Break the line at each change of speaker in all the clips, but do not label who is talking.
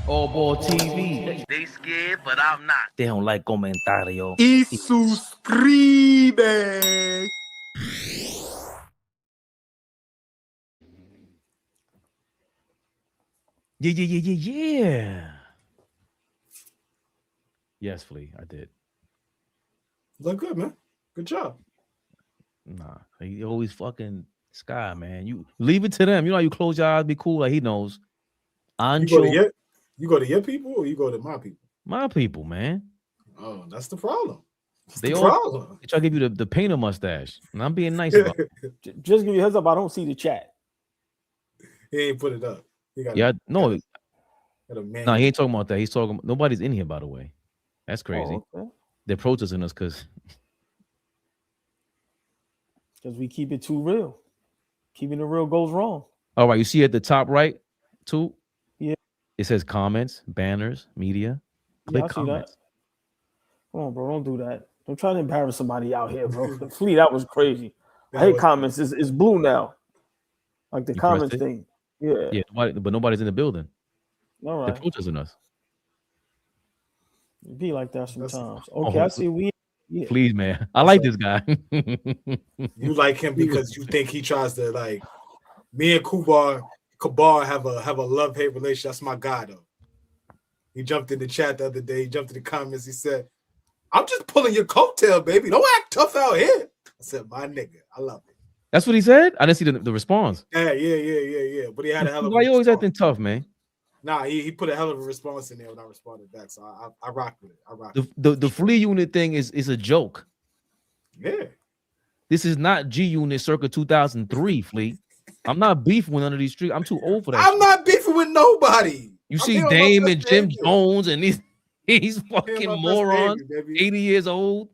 AllBall TV.
They scared, but I'm not.
They don't like comentario.
Y suscribe.
Yeah. Yes, Flea, I did.
Look good, man. Good job.
Nah, he always fucking Sky, man. You leave it to them. You know how you close your eyes, be cool, like he knows.
You go to your people or you go to my people?
My people, man.
Oh, that's the problem.
They try to give you the painter mustache, and I'm being nice about it.
Just give you a heads up. I don't see the chat.
He ain't put it up.
He ain't talking about that. He's talking. Nobody's in here, by the way. That's crazy.
Oh, okay.
They're protesting us because
we keep it too real. Keeping it real goes wrong.
All right, you see at the top right, too.
Yeah.
It says comments, banners, media. Click comments.
Come on, bro. Don't do that. Don't try to embarrass somebody out here, bro. Flea, that was crazy. I hate comments. It's blue now. Like the comments thing. Yeah.
Yeah, but nobody's in the building.
All right.
They're protesting us.
It be like that sometimes. Okay, I see.
Please, man. I like this guy.
You like him because you think he tries to, like, me and Kabar have a love-hate relationship. That's my guy, though. He jumped in the chat the other day. He jumped in the comments. He said, I'm just pulling your coattail, baby. Don't act tough out here. I said, my nigga, I love it.
That's what he said? I didn't see the response.
Yeah. But he had a hell of a
Why you always acting tough, man?
Nah, he put a hell of a response in there when I responded back. So I rocked with it.
The Flea unit thing is a joke.
Yeah.
This is not G Unit circa 2003, Flea. I'm not beefing with none of these streets. I'm too old for that.
I'm not beefing with nobody.
You see Dame and Jim Jones and these fucking morons, 80 years old.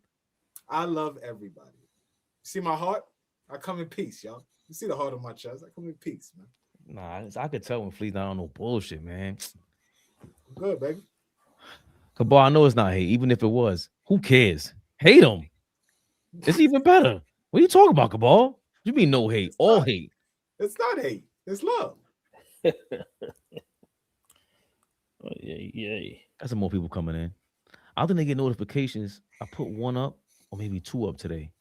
I love everybody. See my heart? I come in peace, y'all. You see the heart on my chest? I come in peace, man.
Nah, I could tell when Flea's not on no bullshit, man.
Good, baby.
Cabal, I know it's not hate. Even if it was, who cares? Hate him. It's even better. What are you talking about, Cabal? You mean no hate? All hate.
It's not hate. It's love.
Yeah.
Got some more people coming in. I don't think they get notifications. I put one up or maybe two up today.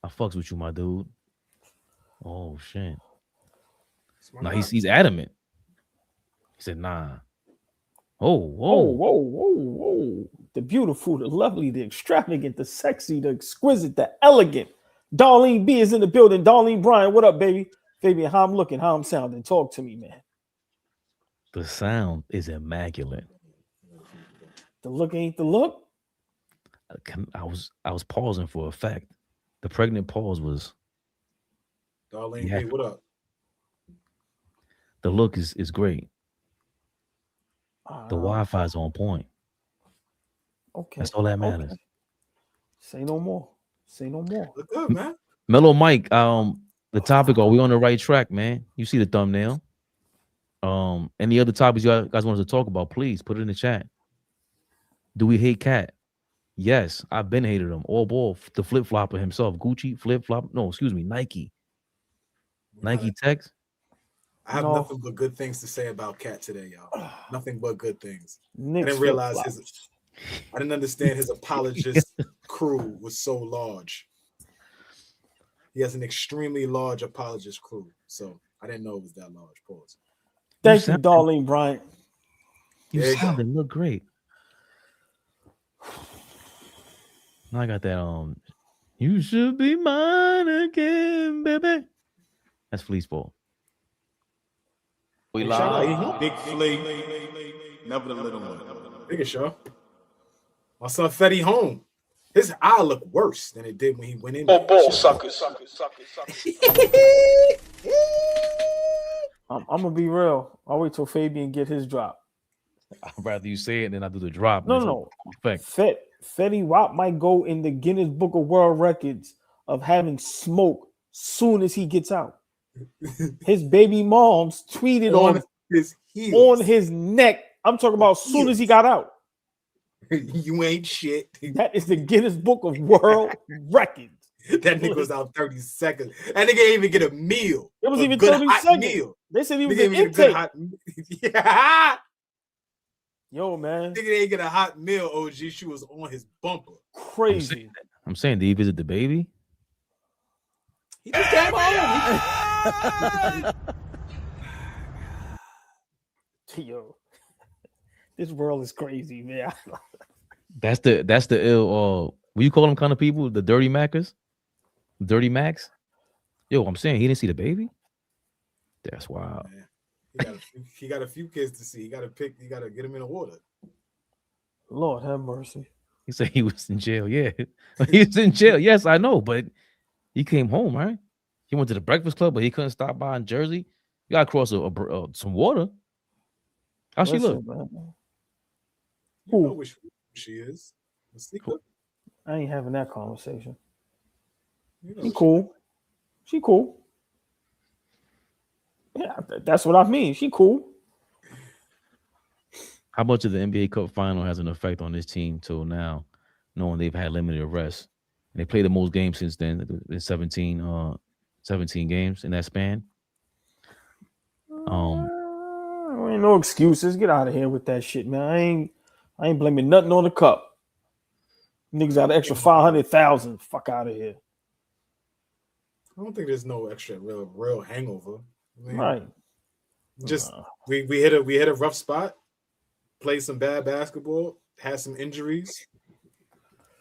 I fucks with you, my dude. Oh shit. Nah, he's adamant. He said, nah.
Whoa. The beautiful, the lovely, the extravagant, the sexy, the exquisite, the elegant. Darlene B is in the building. Darlene Bryan, what up, baby? Fabian, how I'm looking, how I'm sounding. Talk to me, man.
The sound is immaculate.
The look ain't the look.
I was pausing for effect. The pregnant pause was.
Darlene, hey, what up?
The look is great. The Wi-Fi is on point.
Okay.
That's all that matters.
Okay. Say no more.
Look good, man.
Mellow Mike, the topic, are we on the right track, man? You see the thumbnail. Any other topics you guys want us to talk about, please put it in the chat. Do we hate Cat? Yes, I've been hated him. AllBall, the flip-flopper himself. Gucci, flip-flop. No, excuse me, Nike. Nike Tex.
I have nothing but good things to say about Cat today, y'all. Nothing but good things. I didn't realize I didn't understand his apologist crew was so large. He has an extremely large apologist crew, so I didn't know it was that large. Pause.
Thank you, Darlene Bryant.
You sounded look great. Now I got that you should be mine again, baby. That's Flea's fault.
We live. Big Flea. Never the little one. Big show. My son Fetty home. His eye looked worse than it did when he went in.
Ball suckers. I'm gonna be real. I'll wait till Fabian get his drop.
I'd rather you say it than I do the drop.
No. Fetty Wap might go in the Guinness Book of World Records of having smoke soon as he gets out. His baby moms tweeted on his neck. I'm talking about as soon as he got out.
You ain't shit.
That is the Guinness Book of World Records.
That nigga was out 30 seconds. That nigga didn't even get a meal.
It was
A
even
good
30
hot
seconds.
meal.
They said he was
Nigga
an
didn't get a good
intake.
hot. Yeah.
Yo, man.
Nigga didn't get a hot meal, OG. She was on his bumper.
Crazy.
I'm saying, did he visit the baby?
He just came home.
Yo, this world is crazy, man.
That's the ill. What you call them kind of people? The dirty Mackers, dirty Macs. Yo, I'm saying he didn't see the baby. That's wild.
Man. He got a few kids to see. He got to pick. You got to get him in the water.
Lord have mercy.
He said he was in jail. Yeah, he was in jail. Yes, I know, but he came home, right? He went to the Breakfast Club, but he couldn't stop by in Jersey. You got to cross some water. How she look?
Man.
You know which she is.
I ain't having that conversation.
You know
she cool. She cool. Yeah, that's what I mean. She cool.
How much of the NBA Cup final has an effect on this team till now, knowing they've had limited rest? And they played the most games since then, 17 games in that span.
Ain't no excuses. Get out of here with that shit, man. I ain't blaming nothing on the cup. Niggas got an extra 500,000. Fuck out of here.
I don't think there's no extra real hangover. I mean,
right.
Just we hit a rough spot. Played some bad basketball. Had some injuries.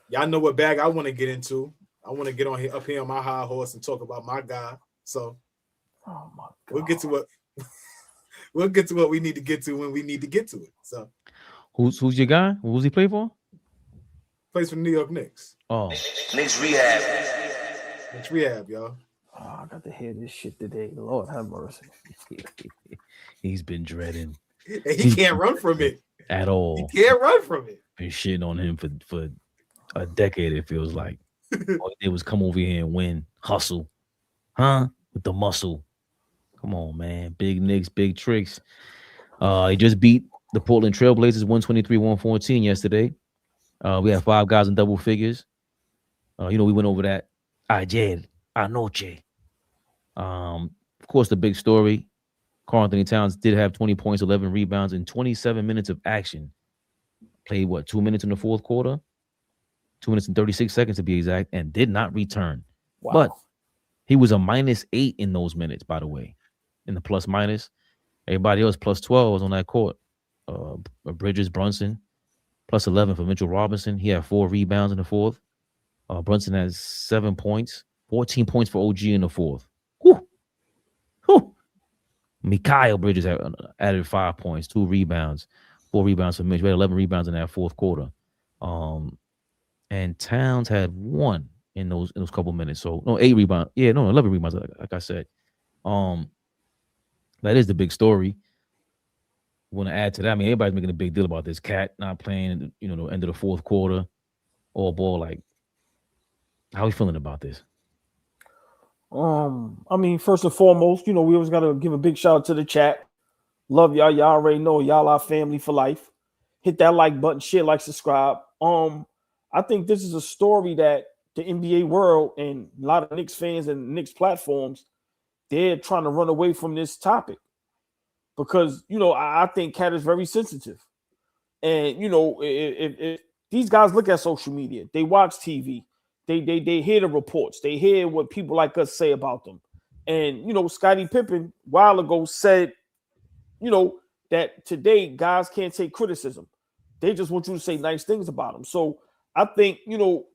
Y'all know what bag I want to get into. I want to get on here up here on my high horse and talk about my guy. So,
oh my God.
we'll get to what we need to get to when we need to get to it. So,
who's your guy? Who's he play for?
Plays for the New York Knicks.
Oh,
KNICKS REHAB.
KNICKS REHAB, y'all.
Oh, I got to hear this shit today. Lord have mercy.
He's been dreading.
And he can't run from it
at all.
He can't run from it.
Been shitting on him for a decade. It feels like all he did was come over here and win, hustle, with the muscle. Come on, man. Big Knicks, big tricks. He just beat the Portland Trailblazers 123-114 yesterday. We had 5 guys in double figures. We went over that ayer, anoche. Of course, the big story. Karl Anthony Towns did have 20 points, 11 rebounds, and 27 minutes of action. Played, 2 minutes in the fourth quarter? 2 minutes and 36 seconds to be exact, and did not return. Wow. But he was a -8 in those minutes, by the way, in the plus minus. Everybody else plus 12 was on that court. Bridges, Brunson, plus 11 for Mitchell Robinson. He had 4 rebounds in the fourth. Brunson has 7 points, 14 points for OG in the fourth. Whew. Mikal Bridges added 5 points, 2 rebounds, 4 rebounds for Mitch. We had 11 rebounds in that fourth quarter. And Towns had 1 in those couple minutes. So 8 rebounds. Yeah, 11 rebounds, like I said. That is the big story. Want to add to that? I mean, everybody's making a big deal about this cat not playing, the end of the fourth quarter, AllBall. Like, how are you feeling about this?
I mean, first and foremost, we always got to give a big shout out to the chat. Love y'all. Y'all already know y'all our family for life. Hit that like button, share, like, subscribe. I think this is a story that the NBA world and a lot of Knicks fans and Knicks platforms, they're trying to run away from this topic because, I think Cat is very sensitive. And, if these guys look at social media, they watch TV, they hear the reports, they hear what people like us say about them. And, Scottie Pippen a while ago said, that today guys can't take criticism. They just want you to say nice things about them. So I think,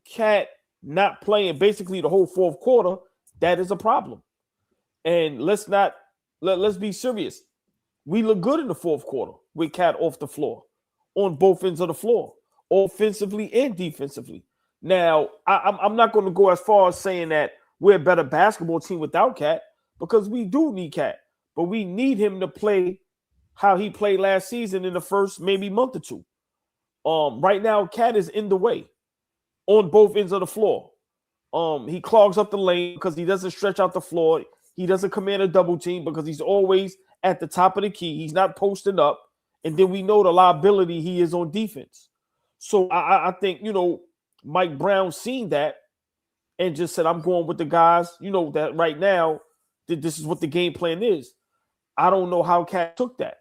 Cat not playing basically the whole fourth quarter, that is a problem. And let's be serious. We look good in the fourth quarter with Cat off the floor, on both ends of the floor, offensively and defensively. Now, I'm not going to go as far as saying that we're a better basketball team without Cat, because we do need Cat, but we need him to play how he played last season in the first maybe month or two. Right now, Cat is in the way on both ends of the floor. He clogs up the lane because he doesn't stretch out the floor. He doesn't command a double team because he's always at the top of the key. He's not posting up. And then we know the liability he is on defense. So I think, Mike Brown seen that. and just said, I'm going with the guys, that right now, this is what the game plan is. I don't know how Cat took that.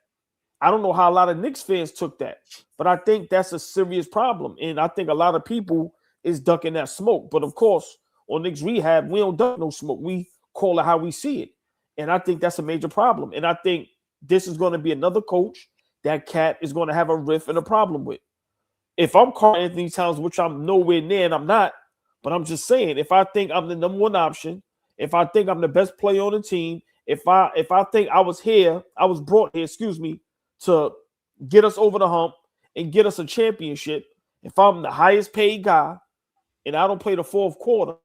I don't know how a lot of Knicks fans took that. But I think that's a serious problem. And I think a lot of people is ducking that smoke. But of course, on Knicks Rehab, we don't duck no smoke. We call it how we see it. And I think that's a major problem. And I think this is going to be another coach that Cat is going to have a riff and a problem with. If I'm Carl Anthony Towns, which I'm nowhere near, and I'm not, but I'm just saying, if I think I'm the number one option, if I think I'm the best player on the team, if I think I was brought here, to get us over the hump and get us a championship, if I'm the highest paid guy and I don't play the fourth quarter,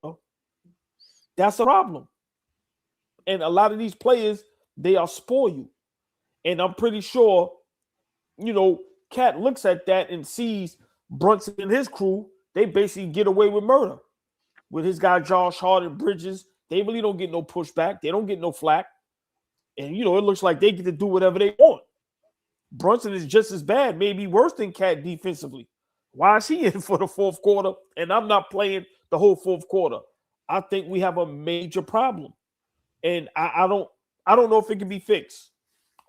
that's a problem. And a lot of these players, they are spoil you. And I'm pretty sure, Cat looks at that and sees Brunson and his crew, they basically get away with murder. With his guy Josh Hart and Bridges, they really don't get no pushback. They don't get no flack. And, it looks like they get to do whatever they want. Brunson is just as bad, maybe worse than Cat defensively. Why is he in for the fourth quarter and I'm not playing the whole fourth quarter? I think we have a major problem. And I don't know if it can be fixed.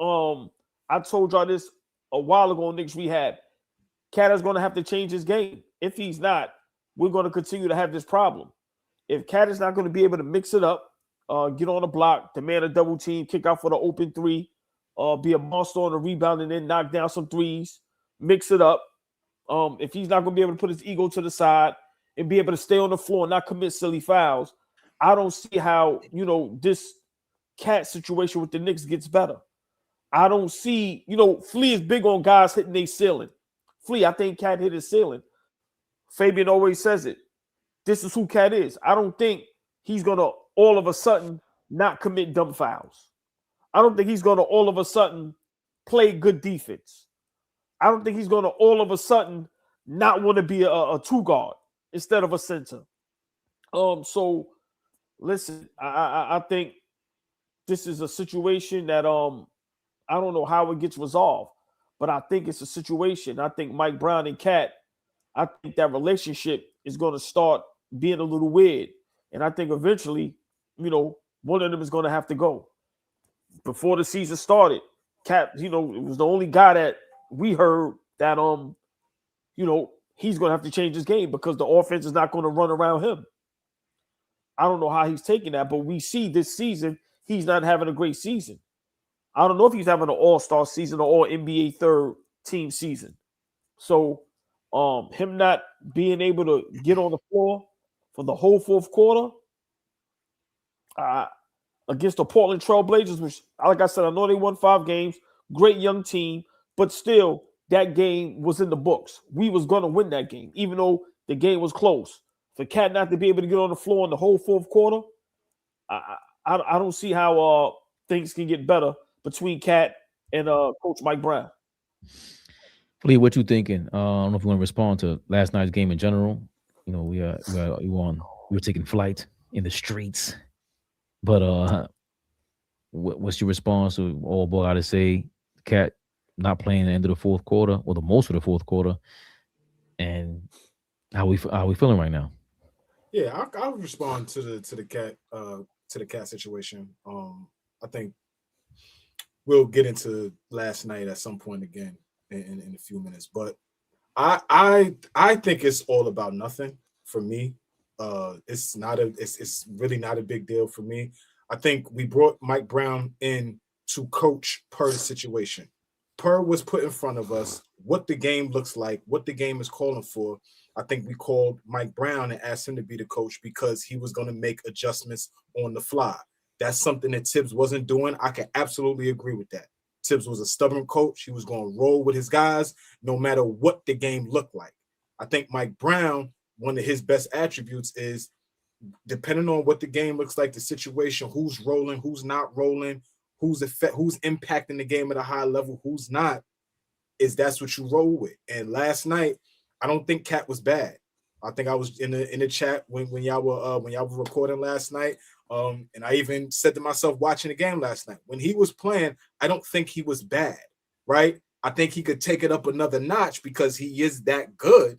I told y'all this a while ago on Knicks Rehab. Cat is going to have to change his game. If he's not, we're going to continue to have this problem. If Cat is not going to be able to mix it up, get on the block, demand a double team, kick out for the open three, be a monster on the rebound and then knock down some threes, mix it up. If he's not going to be able to put his ego to the side and be able to stay on the floor and not commit silly fouls, I don't see how, this Cat situation with the Knicks gets better. I don't see, Flea is big on guys hitting their ceiling. Flea, I think Cat hit his ceiling. Fabian always says it. This is who Cat is. I don't think he's going to all of a sudden not commit dumb fouls. I don't think he's going to all of a sudden play good defense. I don't think he's going to all of a sudden not want to be a two guard instead of a center. So listen, I think this is a situation that I don't know how it gets resolved, but I think it's a situation. I think Mike Brown and Cat, I think that relationship is going to start being a little weird. And I think eventually, one of them is going to have to go. Before the season started, Cat, it was the only guy that we heard that, he's going to have to change his game because the offense is not going to run around him. I don't know how he's taking that, but we see this season, he's not having a great season. I don't know if he's having an all-star season or all-NBA third team season. So him not being able to get on the floor for the whole fourth quarter against the Portland Trail Blazers, which, like I said, I know they won 5 games, great young team, but still that game was in the books. We was going to win that game, even though the game was close. For Cat not to be able to get on the floor in the whole fourth quarter, I don't see how things can get better between Cat and Coach Mike Brown.
Lee, what you thinking? I don't know if you want to respond to last night's game in general. We were taking flight in the streets, but what's your response to all boy got to say? Cat not playing the end of the fourth quarter or the most of the fourth quarter, and how we feeling right now?
Yeah, I'll respond to the Cat situation. I think we'll get into last night at some point again in a few minutes, but I think it's all about nothing for me. It's really not a big deal for me. I think we brought Mike Brown in to coach Per's situation. Per was put in front of us what the game looks like, what the game is calling for. I think we called Mike Brown and asked him to be the coach because he was going to make adjustments on the fly. That's something that Tibbs wasn't doing. I can absolutely agree with that. Tibbs was a stubborn coach. He was going to roll with his guys no matter what the game looked like. I think Mike Brown, one of his best attributes is depending on what the game looks like, the situation, who's rolling, who's not rolling, who's impacting the game at a high level, who's not, that's what you roll with. And last night, I don't think Cat was bad. I think I was in the chat when y'all were recording last night. And I even said to myself watching the game last night, when he was playing, I don't think he was bad, right? I think he could take it up another notch because he is that good.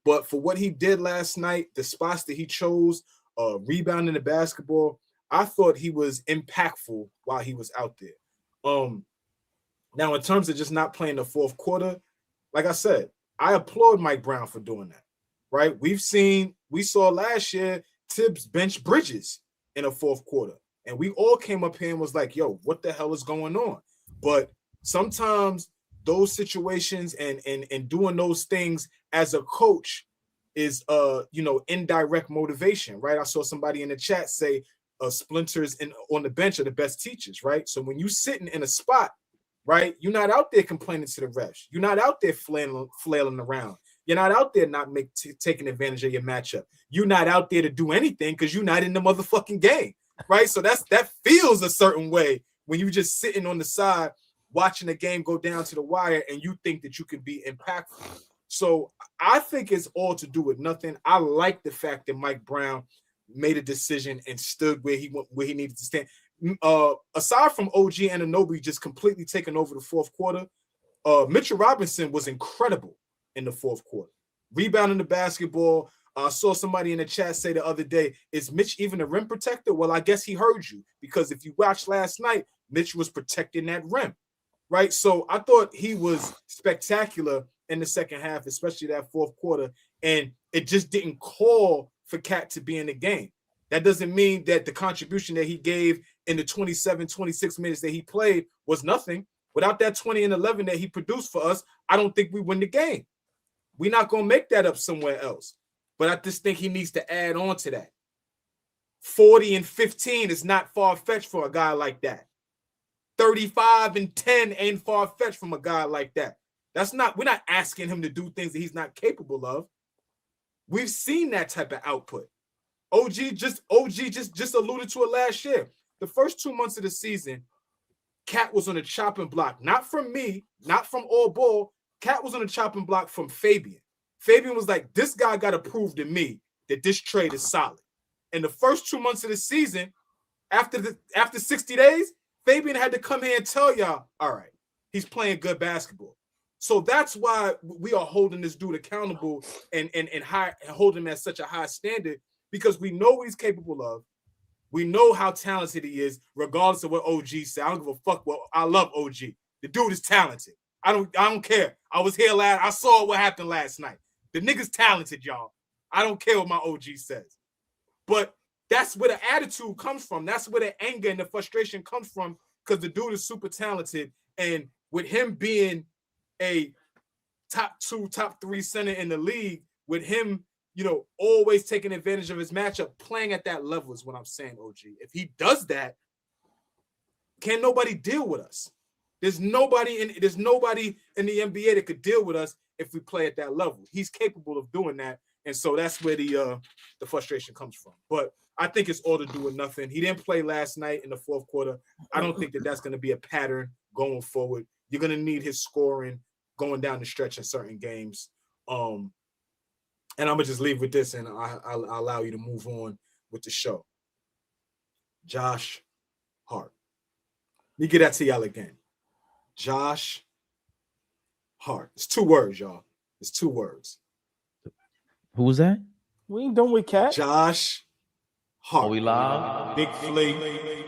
But for what he did last night, the spots that he chose, rebounding the basketball. I thought he was impactful while he was out there. Now, in terms of just not playing the fourth quarter, like I said, I applaud Mike Brown for doing that, right? We saw last year Tibbs bench Bridges in the fourth quarter, and we all came up here and was like, yo, what the hell is going on? But sometimes those situations and doing those things as a coach is indirect motivation, right? I saw somebody in the chat say splinters on the bench are the best teachers, right? So when you sitting in a spot, right, you're not out there complaining to the refs. You're not out there flailing around. You're not out there not taking advantage of your matchup. You're not out there to do anything because you're not in the motherfucking game, right? So that feels a certain way when you just sitting on the side watching the game go down to the wire and you think that you can be impactful. So I think it's all to do with nothing. I like the fact that Mike Brown made a decision and stood where he needed to stand. Aside from OG Anunoby just completely taking over the fourth quarter, Mitchell Robinson was incredible in the fourth quarter, rebounding the basketball. I saw somebody in the chat say the other day, is Mitch even a rim protector? Well, I guess he heard you, because if you watched last night, Mitch was protecting that rim, right? So I thought he was spectacular in the second half, especially that fourth quarter, and it just didn't call for Cat to be in the game. That doesn't mean that the contribution that he gave in the 27, 26 minutes that he played was nothing. Without that 20 and 11 that he produced for us, I don't think we win the game. We're not going to make that up somewhere else. But I just think he needs to add on to that. 40 and 15 is not far-fetched for a guy like that. 35 and 10 ain't far-fetched from a guy like that. We're not asking him to do things that he's not capable of. We've seen that type of output. OG just alluded to it last year. The first 2 months of the season, Cat was on a chopping block. Not from me, not from AllBall. Cat was on a chopping block from Fabian. Fabian was like, this guy got to prove to me that this trade is solid. In the first 2 months of the season, after 60 days, Fabian had to come here and tell y'all, all right, he's playing good basketball. So that's why we are holding this dude accountable and holding him at such a high standard, because we know what he's capable of. We know how talented he is, regardless of what OG said. I don't give a fuck. Well, I love OG. The dude is talented. I don't care. I was here I saw what happened last night. The nigga's talented, y'all. I don't care what my OG says. But that's where the attitude comes from. That's where the anger and the frustration comes from, because the dude is super talented. And with him being a top 2, top 3 center in the league, with him, always taking advantage of his matchup, playing at that level is what I'm saying, OG. If he does that, can nobody deal with us? There's nobody in the NBA that could deal with us if we play at that level. He's capable of doing that, and so that's where the frustration comes from. But I think it's all to do with nothing. He didn't play last night in the fourth quarter. I don't think that that's going to be a pattern going forward. You're going to need his scoring going down the stretch in certain games. And I'm going to just leave with this, and I'll allow you to move on with the show. Josh Hart. Let me get that to y'all again. Josh Hart. It's 2 words, y'all. It's 2 words.
Who was that?
We ain't done with Cat.
Josh Hart.
Are we live?
Big Flea.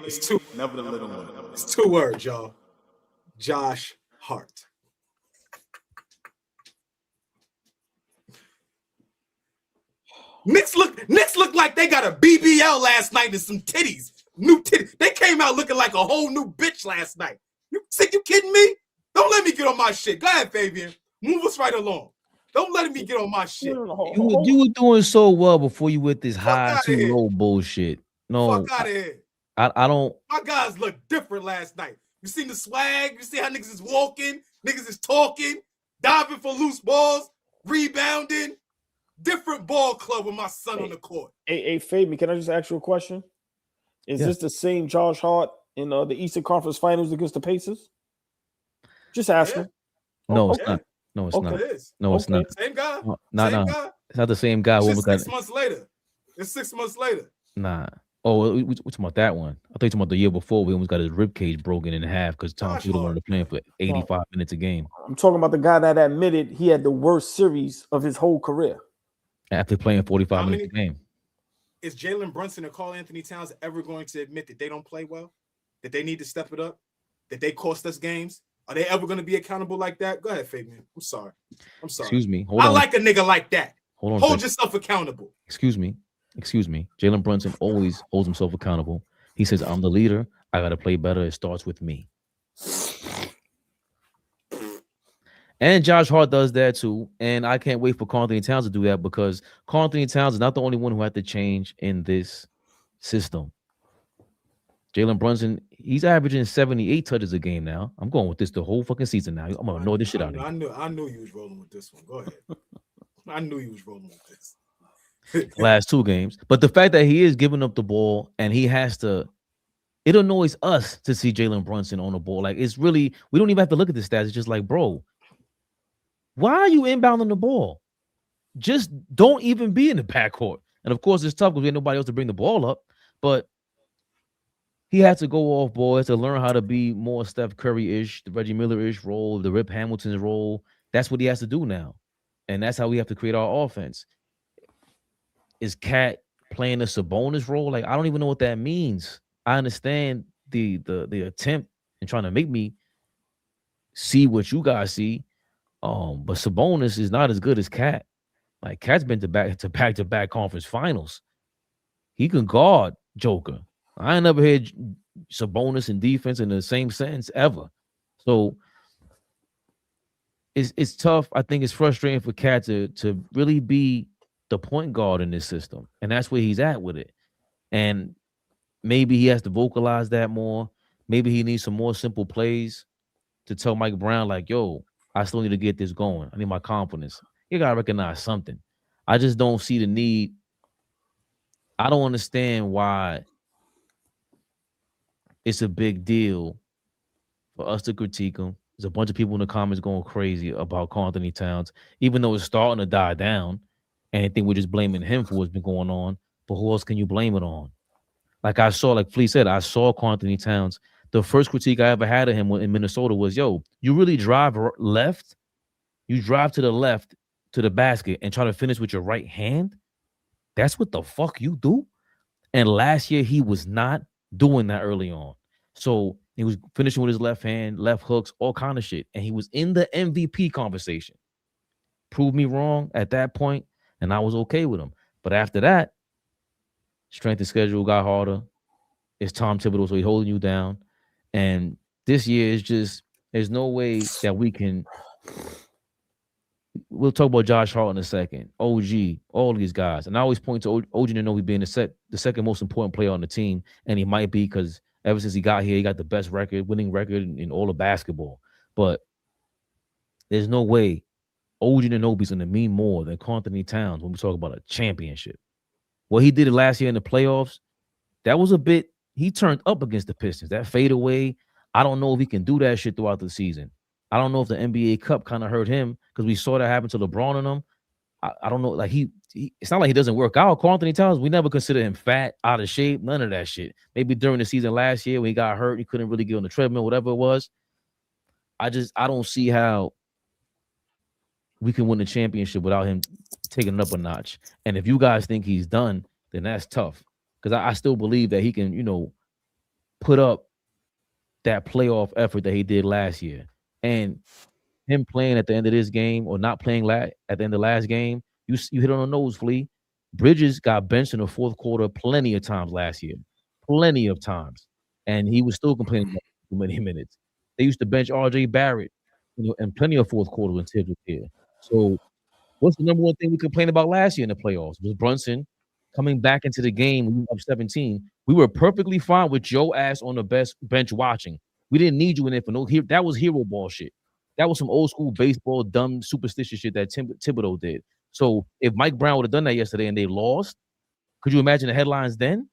It's 2. Never the little one. It's 2 words, y'all. Josh Hart. Knicks look like they got a BBL last night and some titties. New titties. They came out looking like a whole new bitch last night. You kidding me? Don't let me get on my shit. Go ahead, Fabian. Move us right along. Don't let me get on my shit.
You were doing so well before you with this high to low bullshit. No,
fuck out of here.
I don't.
My guys look different last night. You seen the swag? You see how niggas is walking? Niggas is talking, diving for loose balls, rebounding. Different ball club with my son on the court.
Hey, Fabian, can I just ask you a question? Is this the same Josh Hart in the Eastern Conference Finals against the Pacers? Just asking.
Yeah. No, it's not. No, it's not.
It is.
No, it's not.
Same guy.
No,
guy?
It's not the same guy.
It's 6 months later. It's 6 months later.
Nah. Oh, we're talking about that one. I thought you talking about the year before. We almost got his rib cage broken in half because Tom Shooter wanted to play for 85 minutes a game.
I'm talking about the guy that admitted he had the worst series of his whole career.
After playing 45 minutes a game.
is Jalen Brunson and Karl Anthony Towns ever going to admit that they don't play well, that they need to step it up, that they cost us games? Are they ever going to be accountable like that? Go ahead, Fabian. I'm sorry.
Excuse me. Hold
I
on.
like a nigga like that.
Hold on.
Hold yourself accountable.
Excuse me. Jalen Brunson always holds himself accountable. He says, I'm the leader. I got to play better. It starts with me. And Josh Hart does that too. And I can't wait for Karl Anthony Towns to do that, because Karl Anthony Towns is not the only one who had to change in this system. Jalen Brunson, he's averaging 78 touches a game now. I'm going with this the whole fucking season now. I'm going to annoy this shit out of you.
I knew you was rolling with this one. Go ahead. I knew you was rolling with this.
Last 2 games. But the fact that he is giving up the ball and he has to, it annoys us to see Jalen Brunson on the ball. Like, it's really, we don't even have to look at the stats. It's just like, bro, why are you inbounding the ball? Just don't even be in the backcourt. And of course, it's tough because we have nobody else to bring the ball up. But he has to go off ball. He has to learn how to be more Steph Curry-ish, the Reggie Miller-ish role, the Rip Hamilton's role. That's what he has to do now. And that's how we have to create our offense. Is Cat playing a Sabonis role? Like, I don't even know what that means. I understand the attempt and trying to make me see what you guys see. But Sabonis is not as good as Cat. Like, Cat's been to back-to-back conference finals. He can guard Joker. I ain't never heard Sabonis and defense in the same sentence ever. So it's tough. I think it's frustrating for Cat to really be the point guard in this system. And that's where he's at with it. And maybe he has to vocalize that more. Maybe he needs some more simple plays to tell Mike Brown, like, yo, I still need to get this going. I need my confidence. You got to recognize something. I just don't see the need. I don't understand why it's a big deal for us to critique him. There's a bunch of people in the comments going crazy about Karl Anthony Towns, even though it's starting to die down. And I think we're just blaming him for what's been going on. But who else can you blame it on? Like Flea said, I saw Karl Anthony Towns. The first critique I ever had of him in Minnesota was, yo, you really drive left? You drive to the left to the basket and try to finish with your right hand? That's what the fuck you do? And last year, he was not doing that early on. So he was finishing with his left hand, left hooks, all kind of shit. And he was in the MVP conversation. Proved me wrong at that point, and I was okay with him. But after that, strength of schedule got harder. It's Tom Thibodeau, so he's holding you down. And this year is just, there's no way that we can. We'll talk about Josh Hart in a second. OG, all these guys. And I always point to OG Anunoby being the second most important player on the team. And he might be because ever since he got here, he got the best winning record in all of basketball. But there's no way OG Anunoby's going to mean more than Karl Anthony Towns when we talk about a championship. What he did last year in the playoffs, that was a bit, he turned up against the Pistons. That fadeaway, I don't know if he can do that shit throughout the season. I don't know if the NBA Cup kind of hurt him because we saw that happen to LeBron and them. I don't know. Like it's not like he doesn't work out. Karl Anthony Towns, we never considered him fat, out of shape, none of that shit. Maybe during the season last year when he got hurt, he couldn't really get on the treadmill, whatever it was. I don't see how we can win the championship without him taking it up a notch. And if you guys think he's done, then that's tough. Because I still believe that he can, put up that playoff effort that he did last year. And him playing at the end of this game or not playing at the end of last game, you hit on the nose, Flea. Bridges got benched in the fourth quarter plenty of times last year. Plenty of times. And he was still complaining about too many minutes. They used to bench R.J. Barrett in plenty of fourth quarter when Tibbs was here. So what's the number one thing we complained about last year in the playoffs? Was Brunson coming back into the game when we were up 17. We were perfectly fine with your ass on the best bench watching. We didn't need you in there for that was hero ball shit. That was some old school baseball, dumb, superstitious shit that Thibodeau did. So if Mike Brown would have done that yesterday and they lost, could you imagine the headlines then?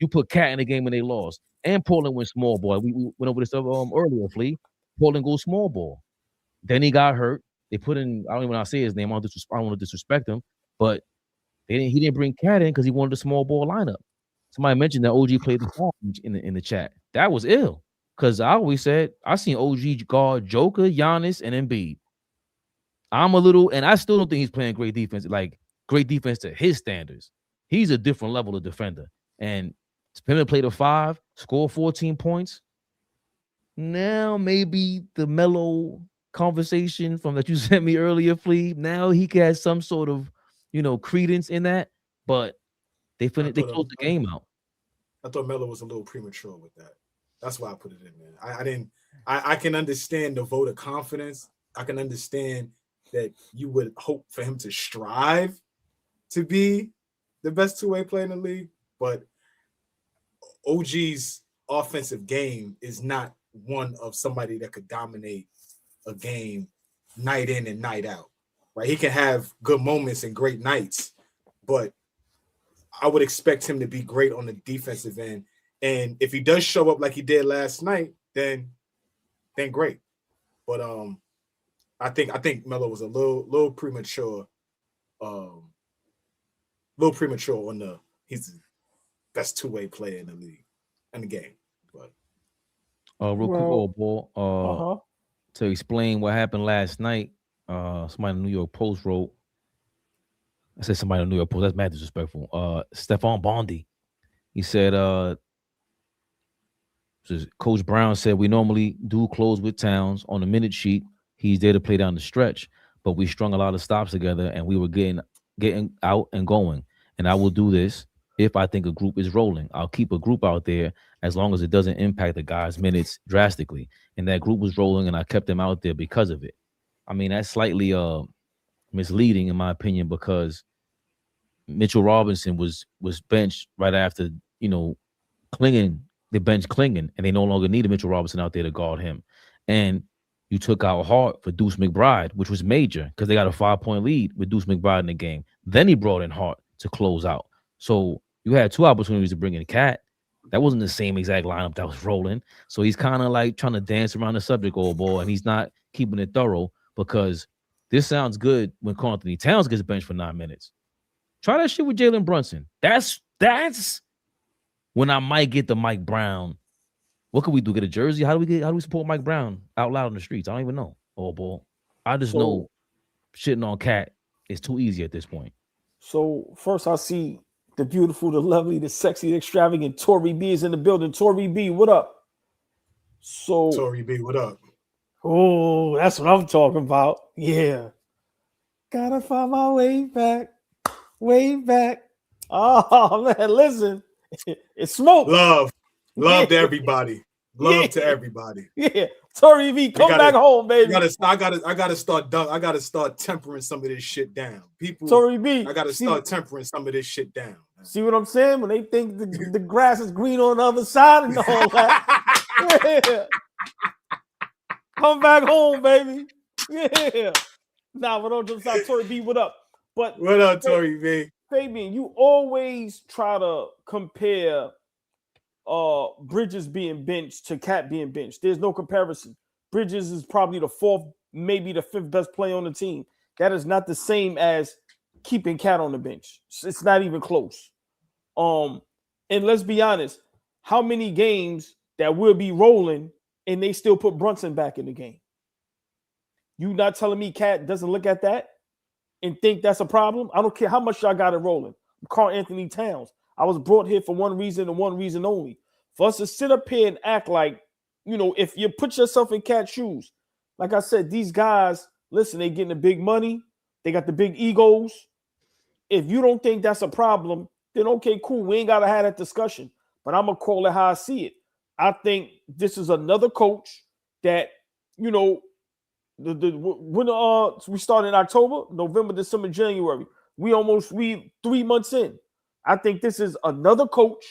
You put Cat in the game when they lost. And Portland went small ball. We went over this stuff earlier, Flea. Portland goes small ball. Then he got hurt. They put in, I don't even want to say his name. I don't want to disrespect him. But he didn't bring Cat in because he wanted a small ball lineup. Somebody mentioned that OG played the ball in the chat. That was ill. Because I always said, I seen OG guard Joker, Giannis, and Embiid. And I still don't think he's playing great defense to his standards. He's a different level of defender. And for him to play the 5, score 14 points. Now maybe the mellow conversation from that you sent me earlier, Flea. Now he can have some sort of, credence in that. But they closed the game out.
I thought Melo was a little premature with that. That's why I put it in, man. I can understand the vote of confidence. I can understand that you would hope for him to strive to be the best two-way player in the league, but OG's offensive game is not one of somebody that could dominate a game night in and night out, right? He can have good moments and great nights, but I would expect him to be great on the defensive end. And if he does show up like he did last night, then great. But I think Melo was a little premature. Little premature on he's the best two-way player in the league in the game. But
real quick, ball. To explain what happened last night, somebody in the New York Post wrote. I said somebody in the New York Post. That's mad disrespectful. Stephon Bondi. He said, Coach Brown said, we normally do close with Towns on the minute sheet. He's there to play down the stretch, but we strung a lot of stops together and we were getting out and going. And I will do this if I think a group is rolling. I'll keep a group out there as long as it doesn't impact the guys' minutes drastically. And that group was rolling and I kept them out there because of it. I mean, that's slightly misleading in my opinion, because Mitchell Robinson was benched right after, the bench clinging, and they no longer needed Mitchell Robinson out there to guard him. And you took out Hart for Deuce McBride, which was major because they got a 5-point lead with Deuce McBride in the game. Then he brought in Hart to close out. So you had 2 opportunities to bring in Cat. That wasn't the same exact lineup that was rolling. So he's kind of like trying to dance around the subject, old boy, and he's not keeping it thorough, because this sounds good when Karl Anthony Towns gets benched for 9 minutes. Try that shit with Jalen Brunson. That's when I might get the Mike Brown. What can we do? Get a jersey? How do we support Mike Brown out loud in the streets? I don't even know. Oh boy. I just know shitting on Cat is too easy at this point.
So first I see the beautiful, the lovely, the sexy, the extravagant Tori B is in the building. Tori B, what up? So
Tori B, what up?
Oh, that's what I'm talking about. Yeah. Gotta find my way back. Way back. Oh man, listen. It's smoke.
Love to everybody. Love to everybody.
Yeah. Tori V, come back home, baby.
I gotta start tempering some of this shit down. People,
Tori B,
I gotta start tempering some of this shit down.
See what I'm saying? When they think the grass is green on the other side and all that. Yeah. Come back home, baby. Yeah. Nah, but don't just stop. Tori B, what up? But
what up, Tori V?
Fabian, you always try to compare Bridges being benched to Cat being benched. There's no comparison. Bridges is probably the 4th, maybe the 5th best player on the team. That is not the same as keeping Cat on the bench. It's not even close. And let's be honest, how many games that will be rolling and they still put Brunson back in the game? You not telling me Cat doesn't look at that and think that's a problem? I don't care how much y'all got it rolling. I'm Karl Anthony Towns. I was brought here for one reason and one reason only. For us to sit up here and act like, if you put yourself in Cat's shoes, like I said, these guys, listen, they getting the big money. They got the big egos. If you don't think that's a problem, then okay, cool. We ain't got to have that discussion. But I'm going to call it how I see it. I think this is another coach that, when we started in October, November, December, January, we 3 months in. I think this is another coach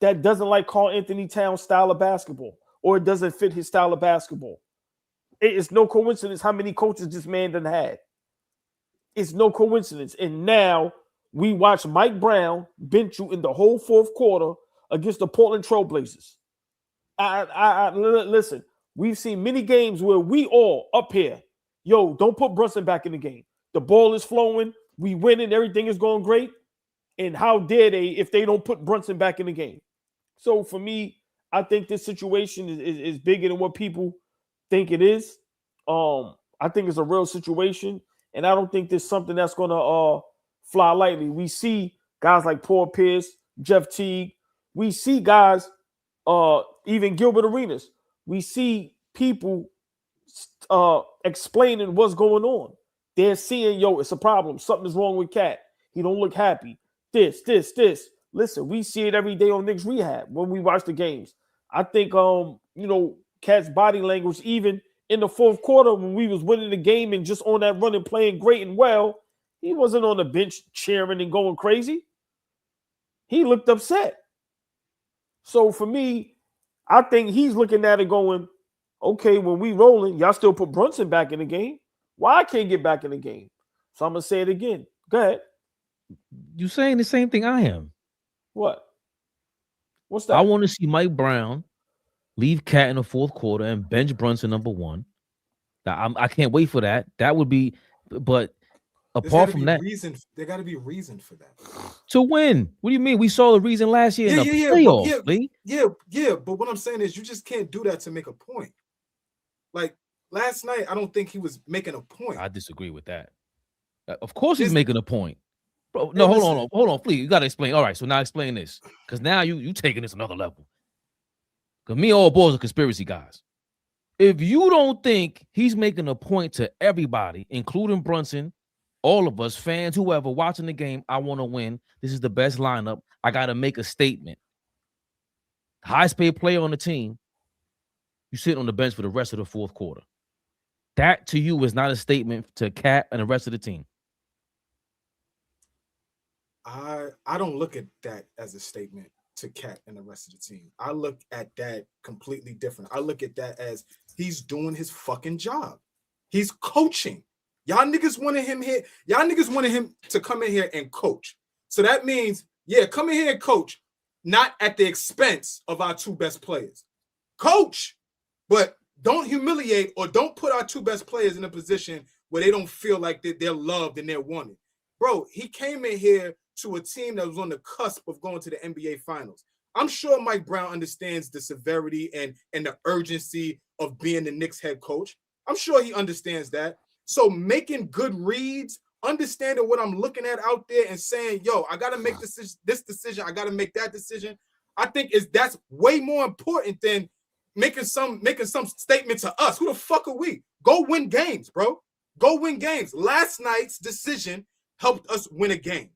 that doesn't like Karl Anthony Towns' style of basketball, or it doesn't fit his style of basketball. It's no coincidence how many coaches this man done had. It's no coincidence. And now we watch Mike Brown bench you in the whole 4th quarter against the Portland Trailblazers. Listen, we've seen many games where we all up here, don't put Brunson back in the game. The ball is flowing. We winning. Everything is going great. And how dare they if they don't put Brunson back in the game? So for me, I think this situation is bigger than what people think it is. I think it's a real situation. And I don't think there's something that's going to fly lightly. We see guys like Paul Pierce, Jeff Teague. We see guys, even Gilbert Arenas. We see people explaining what's going on. They're seeing, yo, it's a problem. Something is wrong with Cat. He don't look happy. This. Listen, we see it every day on KNICKS Rehab when we watch the games. I think, Cat's body language, even in the fourth quarter when we was winning the game and just on that run and playing great and well, he wasn't on the bench cheering and going crazy. He looked upset. So for me, I think he's looking at it going, okay, when we rolling, y'all still put Brunson back in the game. Why I can't get back in the game? So I'm going to say it again. Go ahead.
You saying the same thing I am.
What? What's that?
I want to see Mike Brown leave Cat in the fourth quarter and bench Brunson number one. I can't wait for that. That would be, but apart from that,
there got to be a reason for that.
To win. What do you mean? We saw the reason last year in the playoffs.
Yeah. But what I'm saying is, you just can't do that to make a point. Like last night, I don't think he was making a point.
I disagree with that. Of course, he's making a point, bro. No, hold on, please. You got to explain. All right, so now explain this, because now you taking this another level. Because me and AllBall are conspiracy guys. If you don't think he's making a point to everybody, including Brunson, all of us, fans, whoever watching the game, I want to win. This is the best lineup. I got to make a statement. Highest paid player on the team, you sit on the bench for the rest of the fourth quarter. That to you is not a statement to Cat and the rest of the team.
I don't look at that as a statement to Cat and the rest of the team. I look at that completely different. I look at that as he's doing his fucking job. He's coaching. Y'all niggas wanted him here. Y'all niggas wanted him to come in here and coach. So that means, yeah, come in here and coach, not at the expense of our two best players. Coach, but don't humiliate or don't put our two best players in a position where they don't feel like they're loved and they're wanted. Bro, he came in here to a team that was on the cusp of going to the NBA Finals. I'm sure Mike Brown understands the severity and the urgency of being the Knicks head coach. I'm sure he understands that. So making good reads, understanding what I'm looking at out there and saying, yo, I got to make this decision. I got to make that decision. I think that's way more important than making some statement to us. Who the fuck are we? Go win games, bro. Go win games. Last night's decision helped us win a game.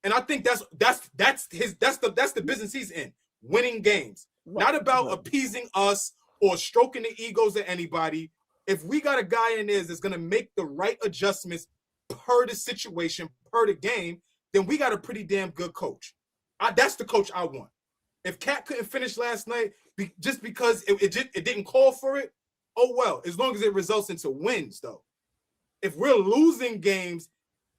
And I think that's the business he's in, winning games. Not about appeasing us or stroking the egos of anybody. If we got a guy in there that's going to make the right adjustments per the situation, per the game, then we got a pretty damn good coach. That's the coach I want. If Cat couldn't finish last night just because it didn't call for it, oh well, as long as it results into wins, though. If we're losing games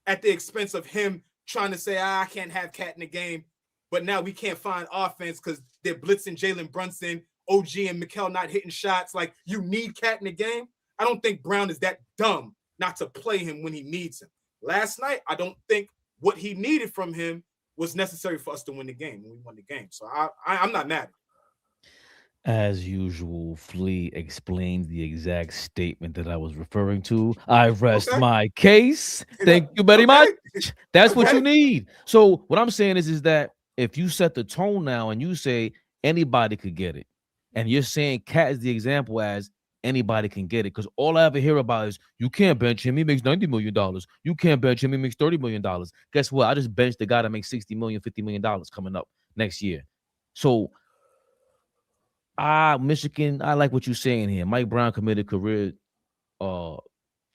at the expense of him trying to say, I can't have Cat in the game, but now we can't find offense because they're blitzing Jalen Brunson, OG and Mikal not hitting shots. Like, you need Cat in the game. I don't think Brown is that dumb not to play him when he needs him. Last night, I don't think what he needed from him was necessary for us to win the game when we won the game. So I'm not mad.
As usual, Flea explains the exact statement that I was referring to. I rest my case. Thank you very much. That's what you need. So what I'm saying is that if you set the tone now and you say anybody could get it, and you're saying Cat is the example as anybody can get it, because all I ever hear about is you can't bench him, he makes $90 million. You can't bench him, he makes $30 million. Guess what? I just benched the guy that makes $60 million, $50 million coming up next year. So Michigan, I like what you're saying here. Mike Brown committed career, I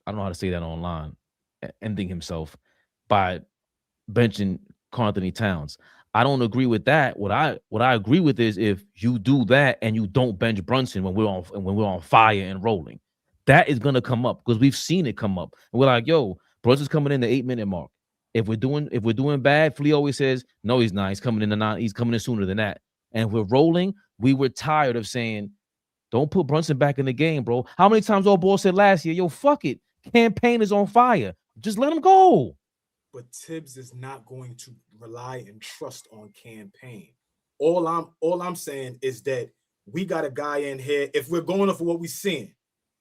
don't know how to say that online, ending himself by benching Karl-Anthony Towns. I don't agree with that. What I agree with is if you do that and you don't bench Brunson when we're on fire and rolling, that is gonna come up because we've seen it come up. And we're like, yo, Brunson's coming in the 8-minute mark. If we're doing bad, Flea always says, no, he's not. He's coming in the 9. He's coming in sooner than that. And if we're rolling, we were tired of saying, don't put Brunson back in the game, bro. How many times AllBall said last year, yo, fuck it. Campaign is on fire. Just let him go.
But Tibbs is not going to rely and trust on campaign. All I'm saying is that we got a guy in here. If we're going off of what we're seeing,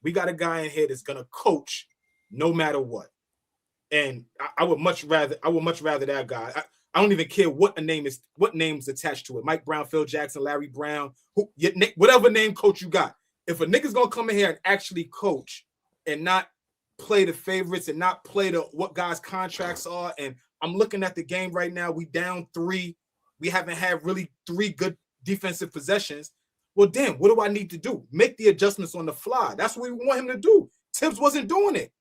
we got a guy in here that's gonna coach no matter what. And I would much rather that guy. I don't even care what name's attached to it. Mike Brown, Phil Jackson, Larry Brown, whatever name coach you got. If a nigga's gonna come in here and actually coach and not play the favorites and not play what guys' contracts are, and I'm looking at the game right now, we down 3. We haven't had really 3 good defensive possessions. Well, damn, what do I need to do? Make the adjustments on the fly. That's what we want him to do. Tibbs wasn't doing it.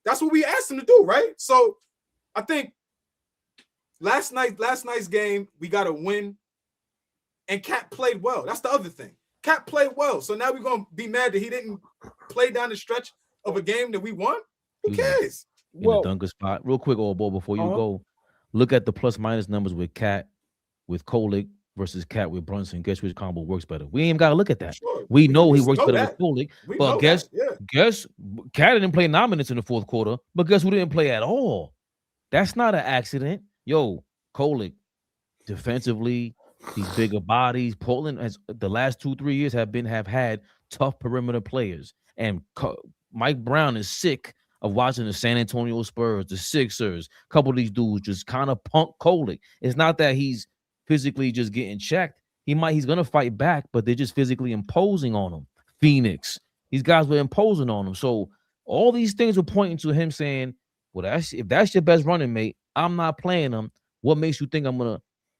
That's what we asked him to do, right? So I think last night's game, we got a win, and Cat played well. That's the other thing. Cat played well. So now we're going to be mad that he didn't play down the stretch of a game that we won? Who cares?
In the dunker spot. Real quick, AllBall, before you go, look at the plus-minus numbers with Cat, with Kolick versus Cat with Brunson. Guess which combo works better? We ain't got to look at that. Sure. We know he works better with Kolick. But guess Cat didn't play 9 minutes in the fourth quarter, but guess who didn't play at all? That's not an accident. Yo, Kolick, defensively, these bigger bodies. Portland has the last 2-3 years have had tough perimeter players. And Mike Brown is sick of watching the San Antonio Spurs, the Sixers, a couple of these dudes just kind of punk Kolick. It's not that he's physically just getting checked. He's gonna fight back, but they're just physically imposing on him. Phoenix, these guys were imposing on him. So all these things were pointing to him saying, well, if that's your best running mate, I'm not playing him. What makes you think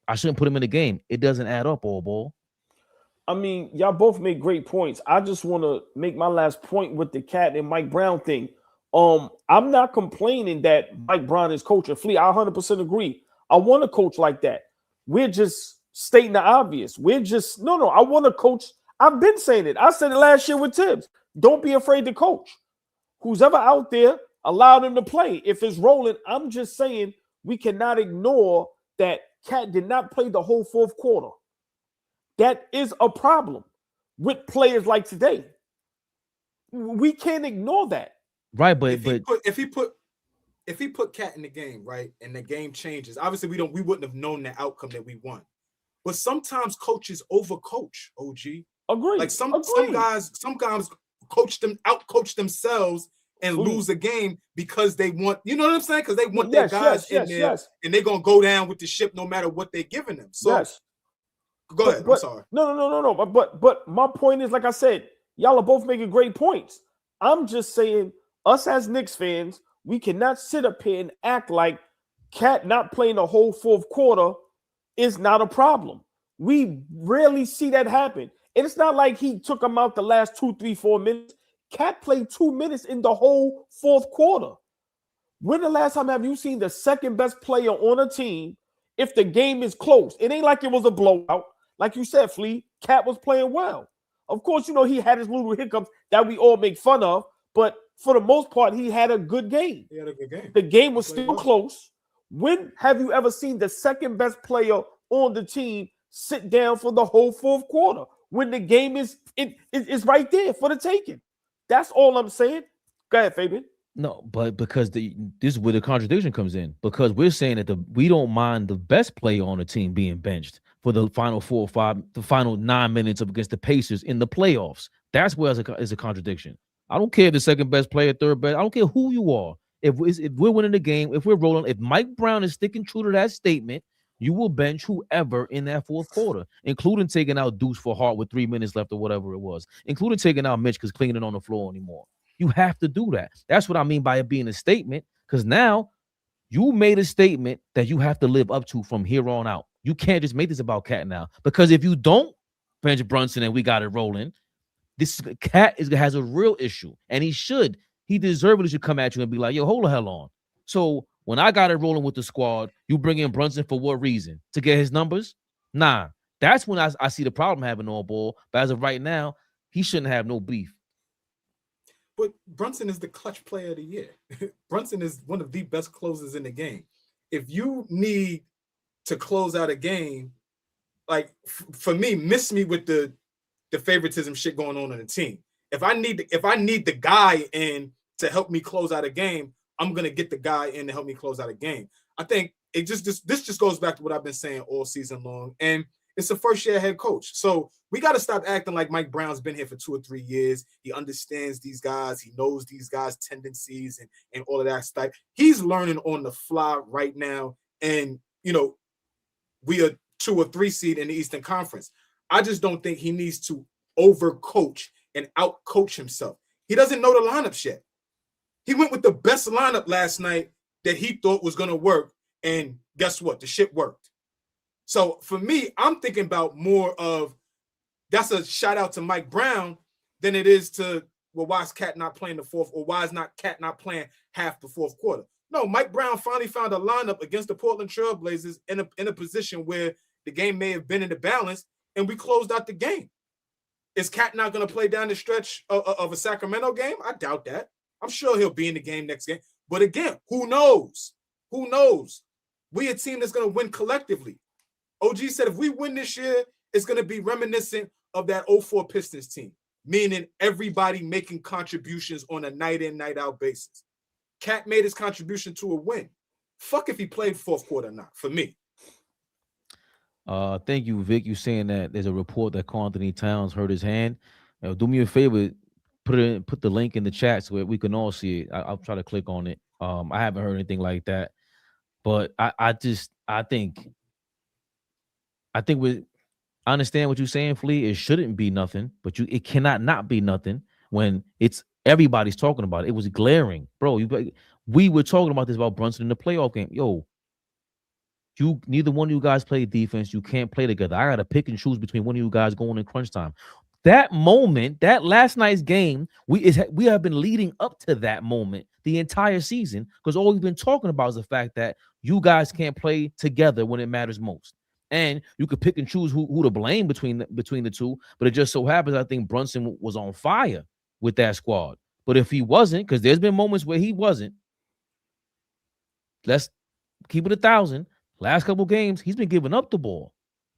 I shouldn't put him in the game? It doesn't add up, AllBall.
I mean, y'all both make great points. I just want to make my last point with the Cat and Mike Brown thing. I'm not complaining that Mike Brown is coaching Flea. I 100% agree. I want to coach like that. We're just stating the obvious. We're just I want to coach. I've been saying it. I said it last year with Tibbs. Don't be afraid to coach. Who's ever out there, allow them to play. If it's rolling, I'm just saying we cannot ignore that Cat did not play the whole fourth quarter. That is a problem with players like today. We can't ignore that.
Right, but
if he put Cat in the game, right, and the game changes, obviously we wouldn't have known the outcome that we won. But sometimes coaches overcoach. OG,
agree.
Like some guys outcoach themselves and lose a game because they want, you know what I'm saying? Because they want their guys in there, and they're gonna go down with the ship no matter what they're giving them. So go ahead. I'm sorry.
No. But my point is, like I said, y'all are both making great points. I'm just saying, us as Knicks fans, we cannot sit up here and act like Cat not playing the whole fourth quarter is not a problem. We rarely see that happen. And it's not like he took him out the last 2, 3, 4 minutes. Cat played 2 minutes in the whole fourth quarter. When the last time have you seen the second best player on a team if the game is close? It ain't like it was a blowout. Like you said, Flea, Cat was playing well. Of course, he had his little hiccups that we all make fun of, but for the most part, he had a good game.
He had a good game.
The game was still close. When have you ever seen the second best player on the team sit down for the whole fourth quarter when the game is right there for the taking? That's all I'm saying. Go ahead, Fabian.
No, but because this is where the contradiction comes in, because we're saying that we don't mind the best player on the team being benched for the final 4 or 5, the final 9 minutes up against the Pacers in the playoffs. That's where is a contradiction. I don't care if the second best player, third best. I don't care who you are. If we're winning the game, if we're rolling, if Mike Brown is sticking true to that statement, you will bench whoever in that fourth quarter, including taking out Deuce for Hart with 3 minutes left or whatever it was, including taking out Mitch because cleaning on the floor anymore. You have to do that. That's what I mean by it being a statement, because now you made a statement that you have to live up to from here on out. You can't just make this about Cat now, because if you don't bench Brunson and we got it rolling, this Cat has a real issue, and he deservedly should come at you and be like, yo, hold the hell on. So when I got it rolling with the squad, you bring in Brunson for what reason? To get his numbers? Nah, that's when I see the problem having AllBall. But as of right now, he shouldn't have no beef.
But Brunson is the clutch player of the year. Brunson is one of the best closers in the game. If you need to close out a game, like for me, miss me with the favoritism shit going on the team. If I need the guy in to help me close out a game, I'm gonna get the guy in to help me close out a game. I think this just goes back to what I've been saying all season long. And It's a first-year head coach. So we got to stop acting like Mike Brown's been here for 2 or 3 years. He understands these guys. He knows these guys' tendencies and all of that stuff. He's learning on the fly right now. And, you know, we are 2 or 3 seed in the Eastern Conference. I just don't think he needs to overcoach and outcoach himself. He doesn't know the lineups yet. He went with the best lineup last night that he thought was going to work. And guess what? The shit worked. So for me, I'm thinking about more of that's a shout out to Mike Brown than it is to, well, why is Cat not playing the fourth, or why is not Cat not playing half the fourth quarter? No, Mike Brown finally found a lineup against the Portland Trailblazers in a position where the game may have been in the balance, and we closed out the game. Is Cat not going to play down the stretch of a Sacramento game? I doubt that. I'm sure he'll be in the game next game. But again, who knows? Who knows? We a team that's going to win collectively. OG said if we win this year, it's going to be reminiscent of that 04 Pistons team, meaning everybody making contributions on a night-in, night-out basis. Cat made his contribution to a win. Fuck if he played fourth quarter or not, for me.
Thank you, Vic. You saying that there's a report that Karl Anthony Towns hurt his hand. Do me a favor, put the link in the chat so we can all see it. I'll try to click on it. I haven't heard anything like that, but I think I understand what you're saying, Flea. It shouldn't be nothing, but it cannot not be nothing when it's everybody's talking about it. It was glaring, bro. We were talking about this about Brunson in the playoff game. Yo, neither one of you guys play defense. You can't play together. I gotta pick and choose between one of you guys going in crunch time. That moment, that last night's game, we have been leading up to that moment the entire season, because all we've been talking about is the fact that you guys can't play together when it matters most. And you could pick and choose who to blame between the two, but it just so happens I think Brunson was on fire with that squad. But if he wasn't, because there's been moments where he wasn't, let's keep it 1,000. Last couple games, he's been giving up the ball.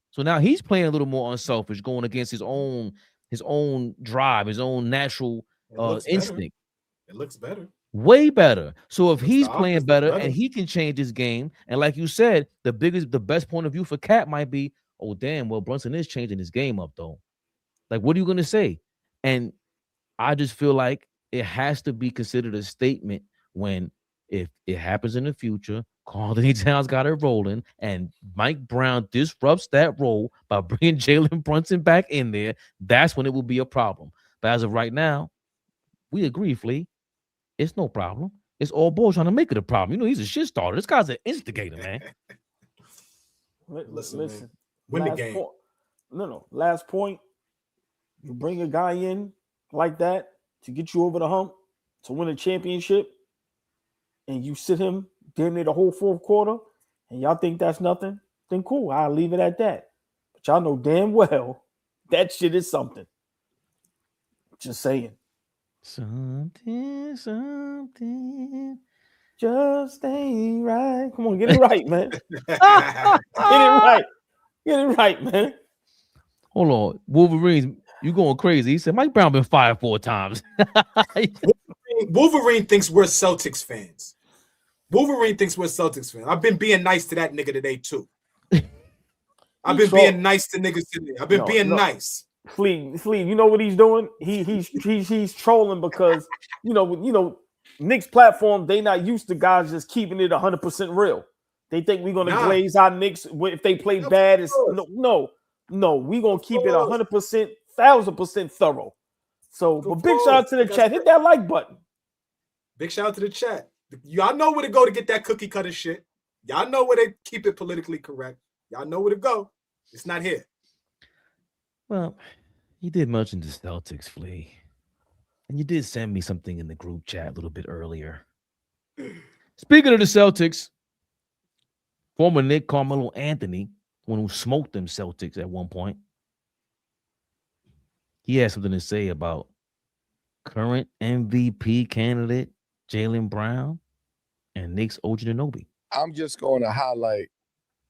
So now he's playing a little more unselfish, going against his own drive, his own natural instinct.
It looks better.
Way better. So if he's playing better and he can change his game, and like you said, the best point of view for Cat might be, oh damn, well, Brunson is changing his game up though. Like, what are you gonna say? And I just feel like it has to be considered a statement when, if it happens in the future, Karl Anthony Towns got it rolling, and Mike Brown disrupts that role by bringing Jalen Brunson back in there, that's when it will be a problem. But as of right now, we agree, Flea. It's no problem. It's all bull trying to make it a problem. You know, he's a shit starter. This guy's an instigator, man.
Listen.
Win the game.
Last point. You bring a guy in like that to get you over the hump to win a championship, and you sit him damn near the whole fourth quarter, and y'all think that's nothing, then cool. I'll leave it at that. But y'all know damn well that shit is something. Just saying.
Something
just ain't right. Come on, get it right, man. Get it right, man.
Hold on, Wolverines, you going crazy. He said Mike Brown been fired 4 times.
Wolverine thinks we're Celtics fans. I've been being nice to that nigga today too. I've been being nice to niggas today. I've been being nice.
Flea, you know what he's doing? He's trolling because you know Knicks platform, they not used to guys just keeping it 100% real. They think we're gonna glaze our Knicks if they play bad. No, we're gonna keep it 100%, 1,000% thorough. So, but big shout out to the chat. Hit that like button.
Big shout out to the chat. Y'all know where to go to get that cookie cutter shit. Y'all know where they keep it politically correct. Y'all know where to go. It's not here.
Well, you did mention the Celtics, Flea. And you did send me something in the group chat a little bit earlier. Speaking of the Celtics, former Knick Carmelo Anthony, one who smoked them Celtics at one point, he had something to say about current MVP candidate Jaylen Brown and Knicks OG Anunoby.
I'm just going to highlight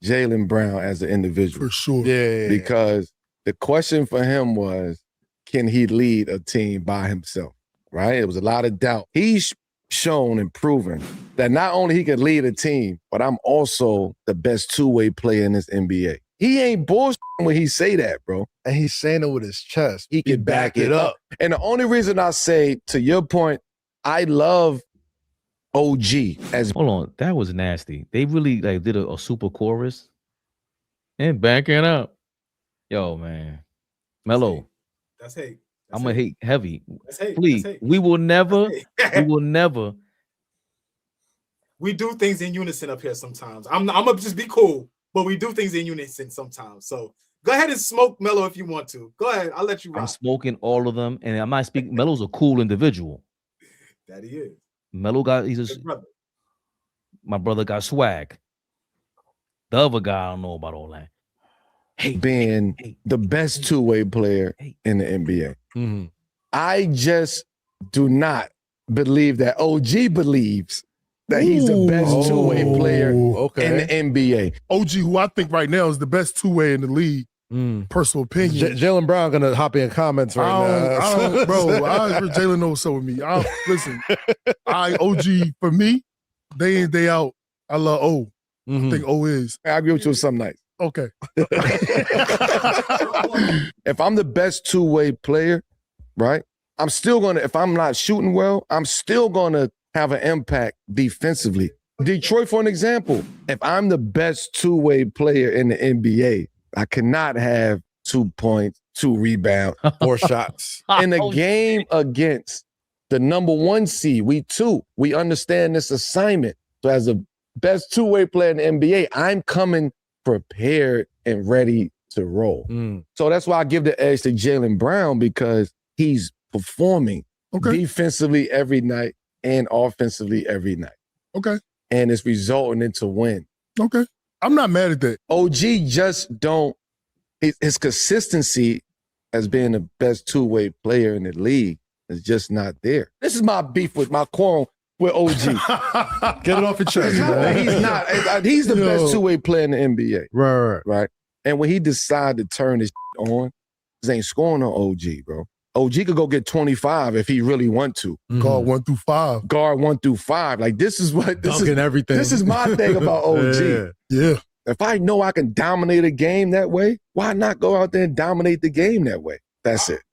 Jaylen Brown as an individual.
For sure.
Yeah. Because the question for him was, can he lead a team by himself, right? It was a lot of doubt. He's shown and proven that not only he can lead a team, but I'm also the best two-way player in this NBA. He ain't bullshit when he say that, bro.
And he's saying it with his chest.
He can back it up. And the only reason I say, to your point, I love OG as.
Hold on, that was nasty. They really like did a super chorus and backing up. Yo, man, Mello.
That's hate.
I'm gonna hate heavy.
That's hate.
Please,
That's hate.
we will never. We will never.
We do things in unison up here sometimes. I'm gonna just be cool, but we do things in unison sometimes. So go ahead and smoke Mello if you want to. Go ahead, I'll let you rock.
I'm smoking all of them, and I'm not speaking. Mello's a cool individual.
That he is.
Mello he's a
Good brother.
My brother got swag. The other guy, I don't know about all that.
Being the best two-way player in the NBA.
Mm-hmm.
I just do not believe that OG believes that he's the best two-way player in the NBA.
OG, who I think right now is the best two-way in the league. Personal opinion.
Jalen Brown gonna hop in comments right now.
Jalen knows so with me. Listen, OG for me, day in, day out, I love O. I think O is.
I agree with you some nights.
Okay.
If I'm the best two-way player, right, I'm still gonna, if I'm not shooting well, I'm still gonna have an impact defensively. Detroit, for an example, if I'm the best two-way player in the NBA, I cannot have 2 points, 2 rebounds, 4 shots. In a game against the number 1 seed, we understand this assignment. So as the best two-way player in the NBA, I'm coming prepared and ready to roll. So that's why I give the edge to Jalen Brown, because he's performing defensively every night and offensively every night.
Okay.
And it's resulting into win.
Okay. I'm not mad at that.
OG just don't, his consistency as being the best two-way player in the league is just not there. This is my beef with my quarrel with OG.
Get it off your chest.
He's the best two-way player in the NBA.
Right.
And when he decided to turn his on, this ain't scoring on OG, bro. OG could go get 25 if he really want to.
Guard 1 through 5.
Guard 1 through 5. Like, this is
everything.
This is my thing about OG.
Yeah.
If I know I can dominate a game that way, why not go out there and dominate the game that way? That's it.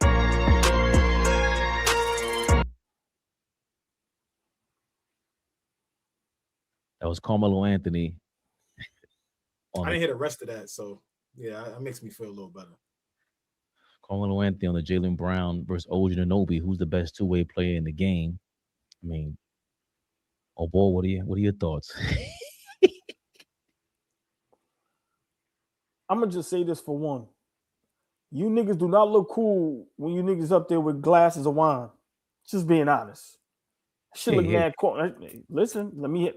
That was Carmelo Anthony.
I didn't hear the rest of that, so yeah, that makes me feel a little better.
Carmelo Anthony on the Jalen Brown versus OG Anunoby, who's the best two-way player in the game. I mean, oh boy, what are your thoughts?
I'm gonna just say this for one. You niggas do not look cool when you niggas up there with glasses of wine. Just being honest. Shit look mad cool. Listen, let me hit.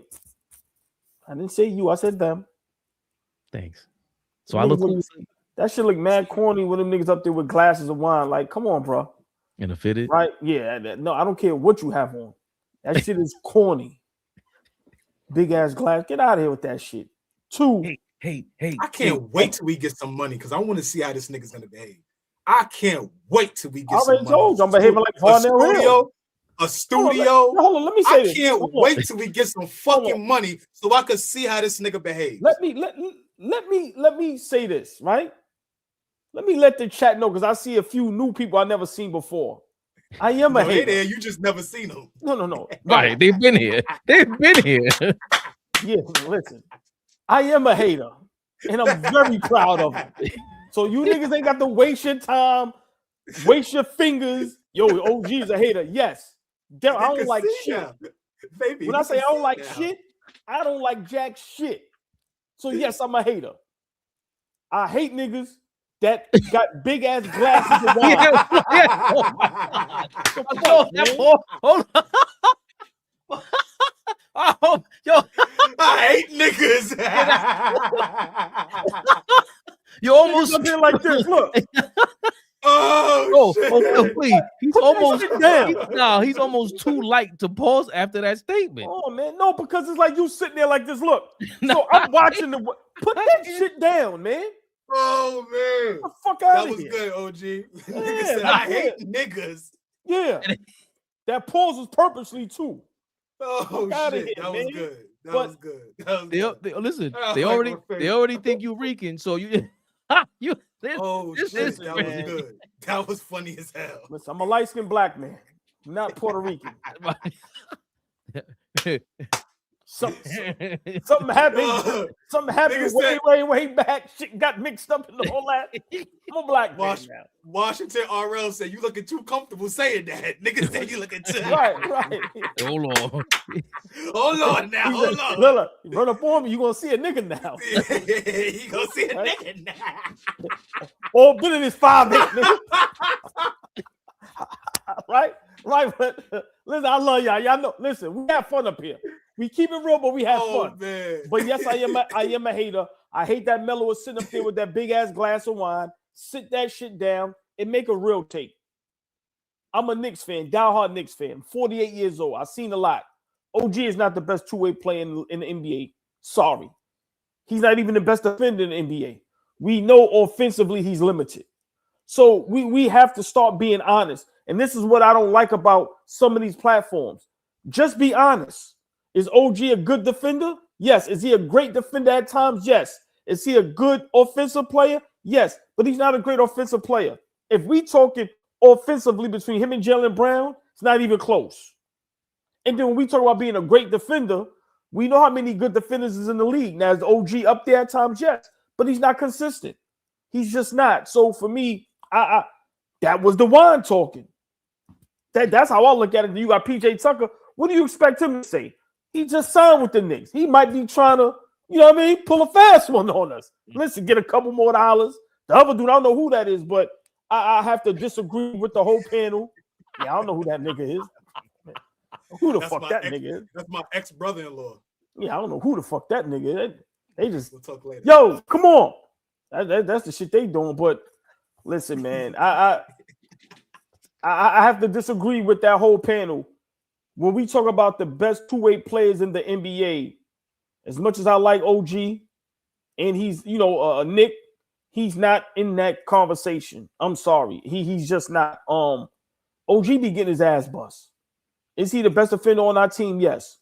I didn't say you, I said them.
Thanks. So I look cool.
That shit look mad corny when them niggas up there with glasses of wine. Like, come on, bro.
In a fitted?
Right? Yeah. No, I don't care what you have on. That shit is corny. Big ass glass. Get out of here with that shit. 2.
Hey.
I can't wait till we get some money, because I want to see how this nigga's gonna behave. I can't wait till we get some money. I already told you I'm behaving like Varnell Hill. A studio.
Hold on, let me say this.
I can't wait till we get some fucking money so I can see how this nigga behaves.
Let me say this, right? Let me let the chat know, because I see a few new people I never seen before. I am a hater.
There, you just never seen them.
No.
Right, they've been here.
Yeah, listen. I am a hater, and I'm very proud of it. So you niggas ain't got to waste your time, waste your fingers. Yo, OG's a hater. Yes. I don't like shit.
Baby,
when I say I don't like shit, I don't like jack shit. So yes, I'm a hater. I hate niggas that got big ass glasses of wine.
Oh, yo,
I hate niggas.
You almost something like this. Look.
Please. He's almost down. He's almost too light to pause after that statement.
Oh man, no, because it's like you sitting there like this. Look, so I'm watching put that shit down, man.
Oh man,
get the fuck out of here.
That was good, OG. Nigga said, I hate niggas.
Yeah, that pause was purposely too.
Oh shit, that was good. That was good.
Listen, they already think you reeking, so you. You, this,
Oh
this
shit,
is
that was
man.
good. That was funny as hell.
Listen, I'm a light-skinned black man, not Puerto Rican. Something happened.
Yo,
Something happened
nigga said-
way back. Shit got mixed up in the whole that. I'm a black man now.
Washington RL said you looking too comfortable saying that. Nigga said you looking too.
Right.
Hold on.
Hold on now.
He
Hold
said,
on.
Look, run up on me. You gonna see a nigga now.
You gonna see a
Right?
nigga now.
All been in this 5'8", nigga. Right. But listen, I love y'all. Y'all know. Listen, we have fun up here. We keep it real, but we have fun.
Man.
But yes, I am a hater. I hate that Melo is sitting up there with that big ass glass of wine. Sit that shit down and make a real tape. I'm a Knicks fan, diehard Knicks fan. 48 years old. I've seen a lot. OG is not the best two-way player in the NBA. Sorry. He's not even the best defender in the NBA. We know offensively he's limited. So we have to start being honest. And this is what I don't like about some of these platforms. Just be honest. Is OG a good defender? Yes. Is he a great defender at times? Yes. Is he a good offensive player? Yes. But he's not a great offensive player. If we talking offensively between him and Jaylen Brown, it's not even close. And then when we talk about being a great defender, we know how many good defenders is in the league. Now, is OG up there at times? Yes. But he's not consistent. He's just not. So for me, I that was the wine talking. That's how I look at it. You got PJ Tucker. What do you expect him to say? He just signed with the Knicks. He might be trying to, you know what I mean, pull a fast one on us. Listen, get a couple more dollars. The other dude, I don't know who that is, but I have to disagree with the whole panel. Yeah, I don't know who that nigga is. Who the fuck that nigga is?
That's my ex-brother-in-law.
Yeah, I don't know who the fuck that nigga is. They just,
We'll talk later.
yo, come on. That's the shit they doing. But listen, man, I have to disagree with that whole panel. When we talk about the best two-way players in the NBA, as much as I like OG and he's, Nick, he's not in that conversation. I'm sorry. He's just not. OG be getting his ass bust. Is he the best defender on our team? Yes.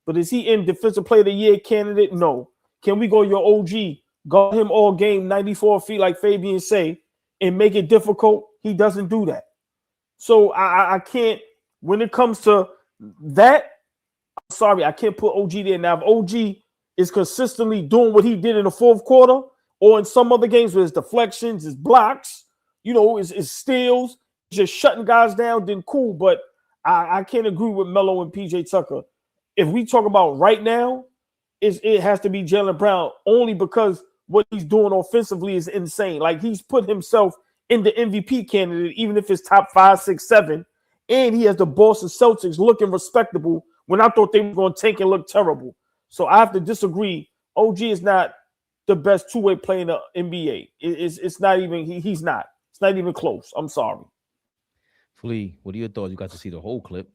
But is he in Defensive Player of the Year candidate? No. Can we go your OG, guard him all game, 94 feet like Fabian say, and make it difficult? He doesn't do that. So I can't, when it comes to that, I'm sorry, I can't put OG there. Now, if OG is consistently doing what he did in the fourth quarter or in some other games with his deflections, his blocks, his steals, just shutting guys down, then cool. But I can't agree with Melo and PJ Tucker. If we talk about right now, it has to be Jaylen Brown only because what he's doing offensively is insane. Like he's put himself in the MVP candidate, even if it's top 5, 6, 7. And he has the Boston Celtics looking respectable when I thought they were going to tank and look terrible. So I have to disagree. OG is not the best two-way player in the NBA. It's not even, he's not. It's not even close. I'm sorry.
Flea, what are your thoughts? You got to see the whole clip.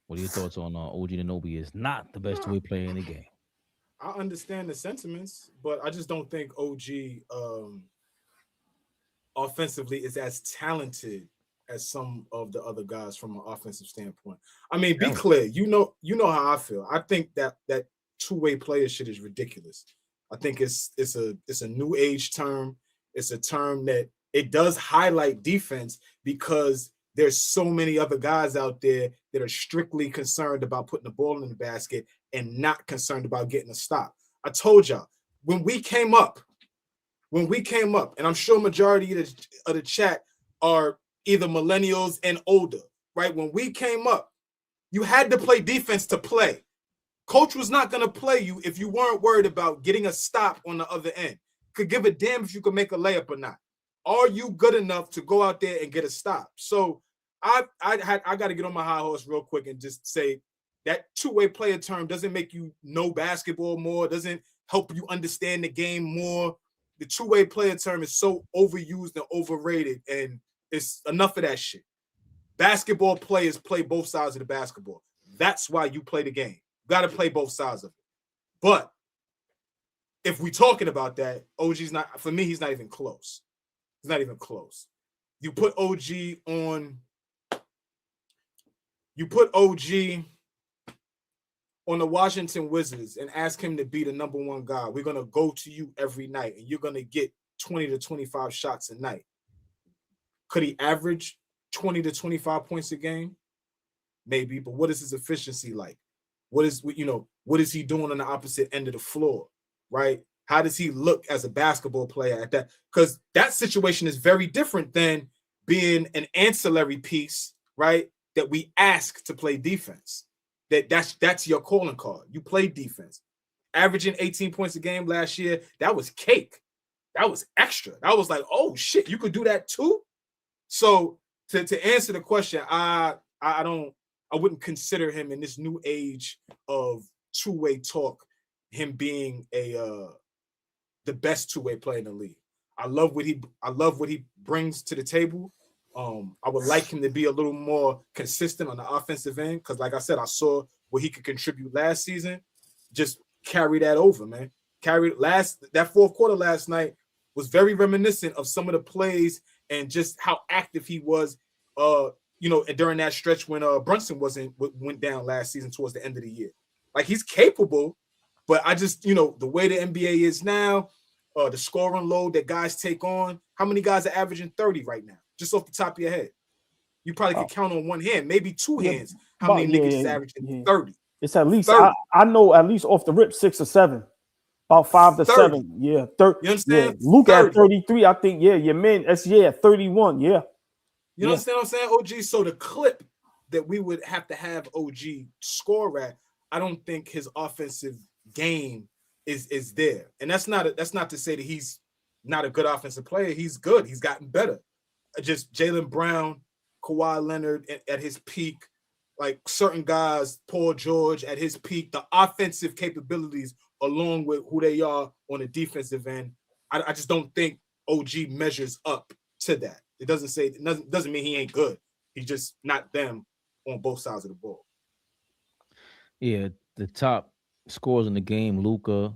What are your thoughts on OG Anunoby is not the best two-way player in the game?
I understand the sentiments, but I just don't think OG offensively is as talented as some of the other guys from an offensive standpoint. I mean, be clear. You know how I feel. I think that two-way player shit is ridiculous. I think it's a new age term. It's a term that it does highlight defense because there's so many other guys out there that are strictly concerned about putting the ball in the basket and not concerned about getting a stop. I told y'all when we came up, and I'm sure majority of the chat are either millennials and older, right? When we came up, you had to play defense to play. Coach was not going to play you if you weren't worried about getting a stop on the other end. Could give a damn if you could make a layup or not. Are you good enough to go out there and get a stop? So I got to get on my high horse real quick and just say that two-way player term doesn't make you know basketball more, doesn't help you understand the game more. The two-way player term is so overused and overrated, and it's enough of that shit. Basketball players play both sides of the basketball. That's why you play the game. You got to play both sides of it. But if we're talking about that, OG's not, for me, he's not even close. He's not even close. You put OG on the Washington Wizards and ask him to be the number one guy. We're going to go to you every night, and you're going to get 20 to 25 shots a night. Could he average 20 to 25 points a game? Maybe, but what is his efficiency like? What is he doing on the opposite end of the floor, right? How does he look as a basketball player at that? Because that situation is very different than being an ancillary piece, right? That we ask to play defense. That's your calling card. You play defense. Averaging 18 points a game last year, that was cake. That was extra. That was like, oh shit, you could do that too. So to answer the question, I wouldn't consider him in this new age of two-way talk, him being the best two-way player in the league. I love what he brings to the table. I would like him to be a little more consistent on the offensive end because, like I said, I saw what he could contribute last season. Just carry that over, man. That fourth quarter last night was very reminiscent of some of the plays and just how active he was. During that stretch when Brunson went down last season towards the end of the year. Like, he's capable, but I just, the way the NBA is now, the scoring load that guys take on, how many guys are averaging 30 right now? Just off the top of your head. You probably could count on one hand, maybe two hands, how many niggas is averaging 30.
It's at least, I know at least off the rip 6 or 7. About 5 to
30.
7. Yeah. 30.
You understand?
Yeah. Luke
30.
at 33, I think. Yeah, your man, that's 31. Yeah.
You understand what I'm saying, OG? So the clip that we would have to have OG score at, I don't think his offensive game is there. And that's not to say that he's not a good offensive player. He's good. He's gotten better. Just Jaylen Brown, Kawhi Leonard at his peak, like certain guys, Paul George at his peak, the offensive capabilities along with who they are on the defensive end. I just don't think OG measures up to that. It doesn't mean he ain't good. He's just not them on both sides of the ball.
Yeah, the top scores in the game: Luka,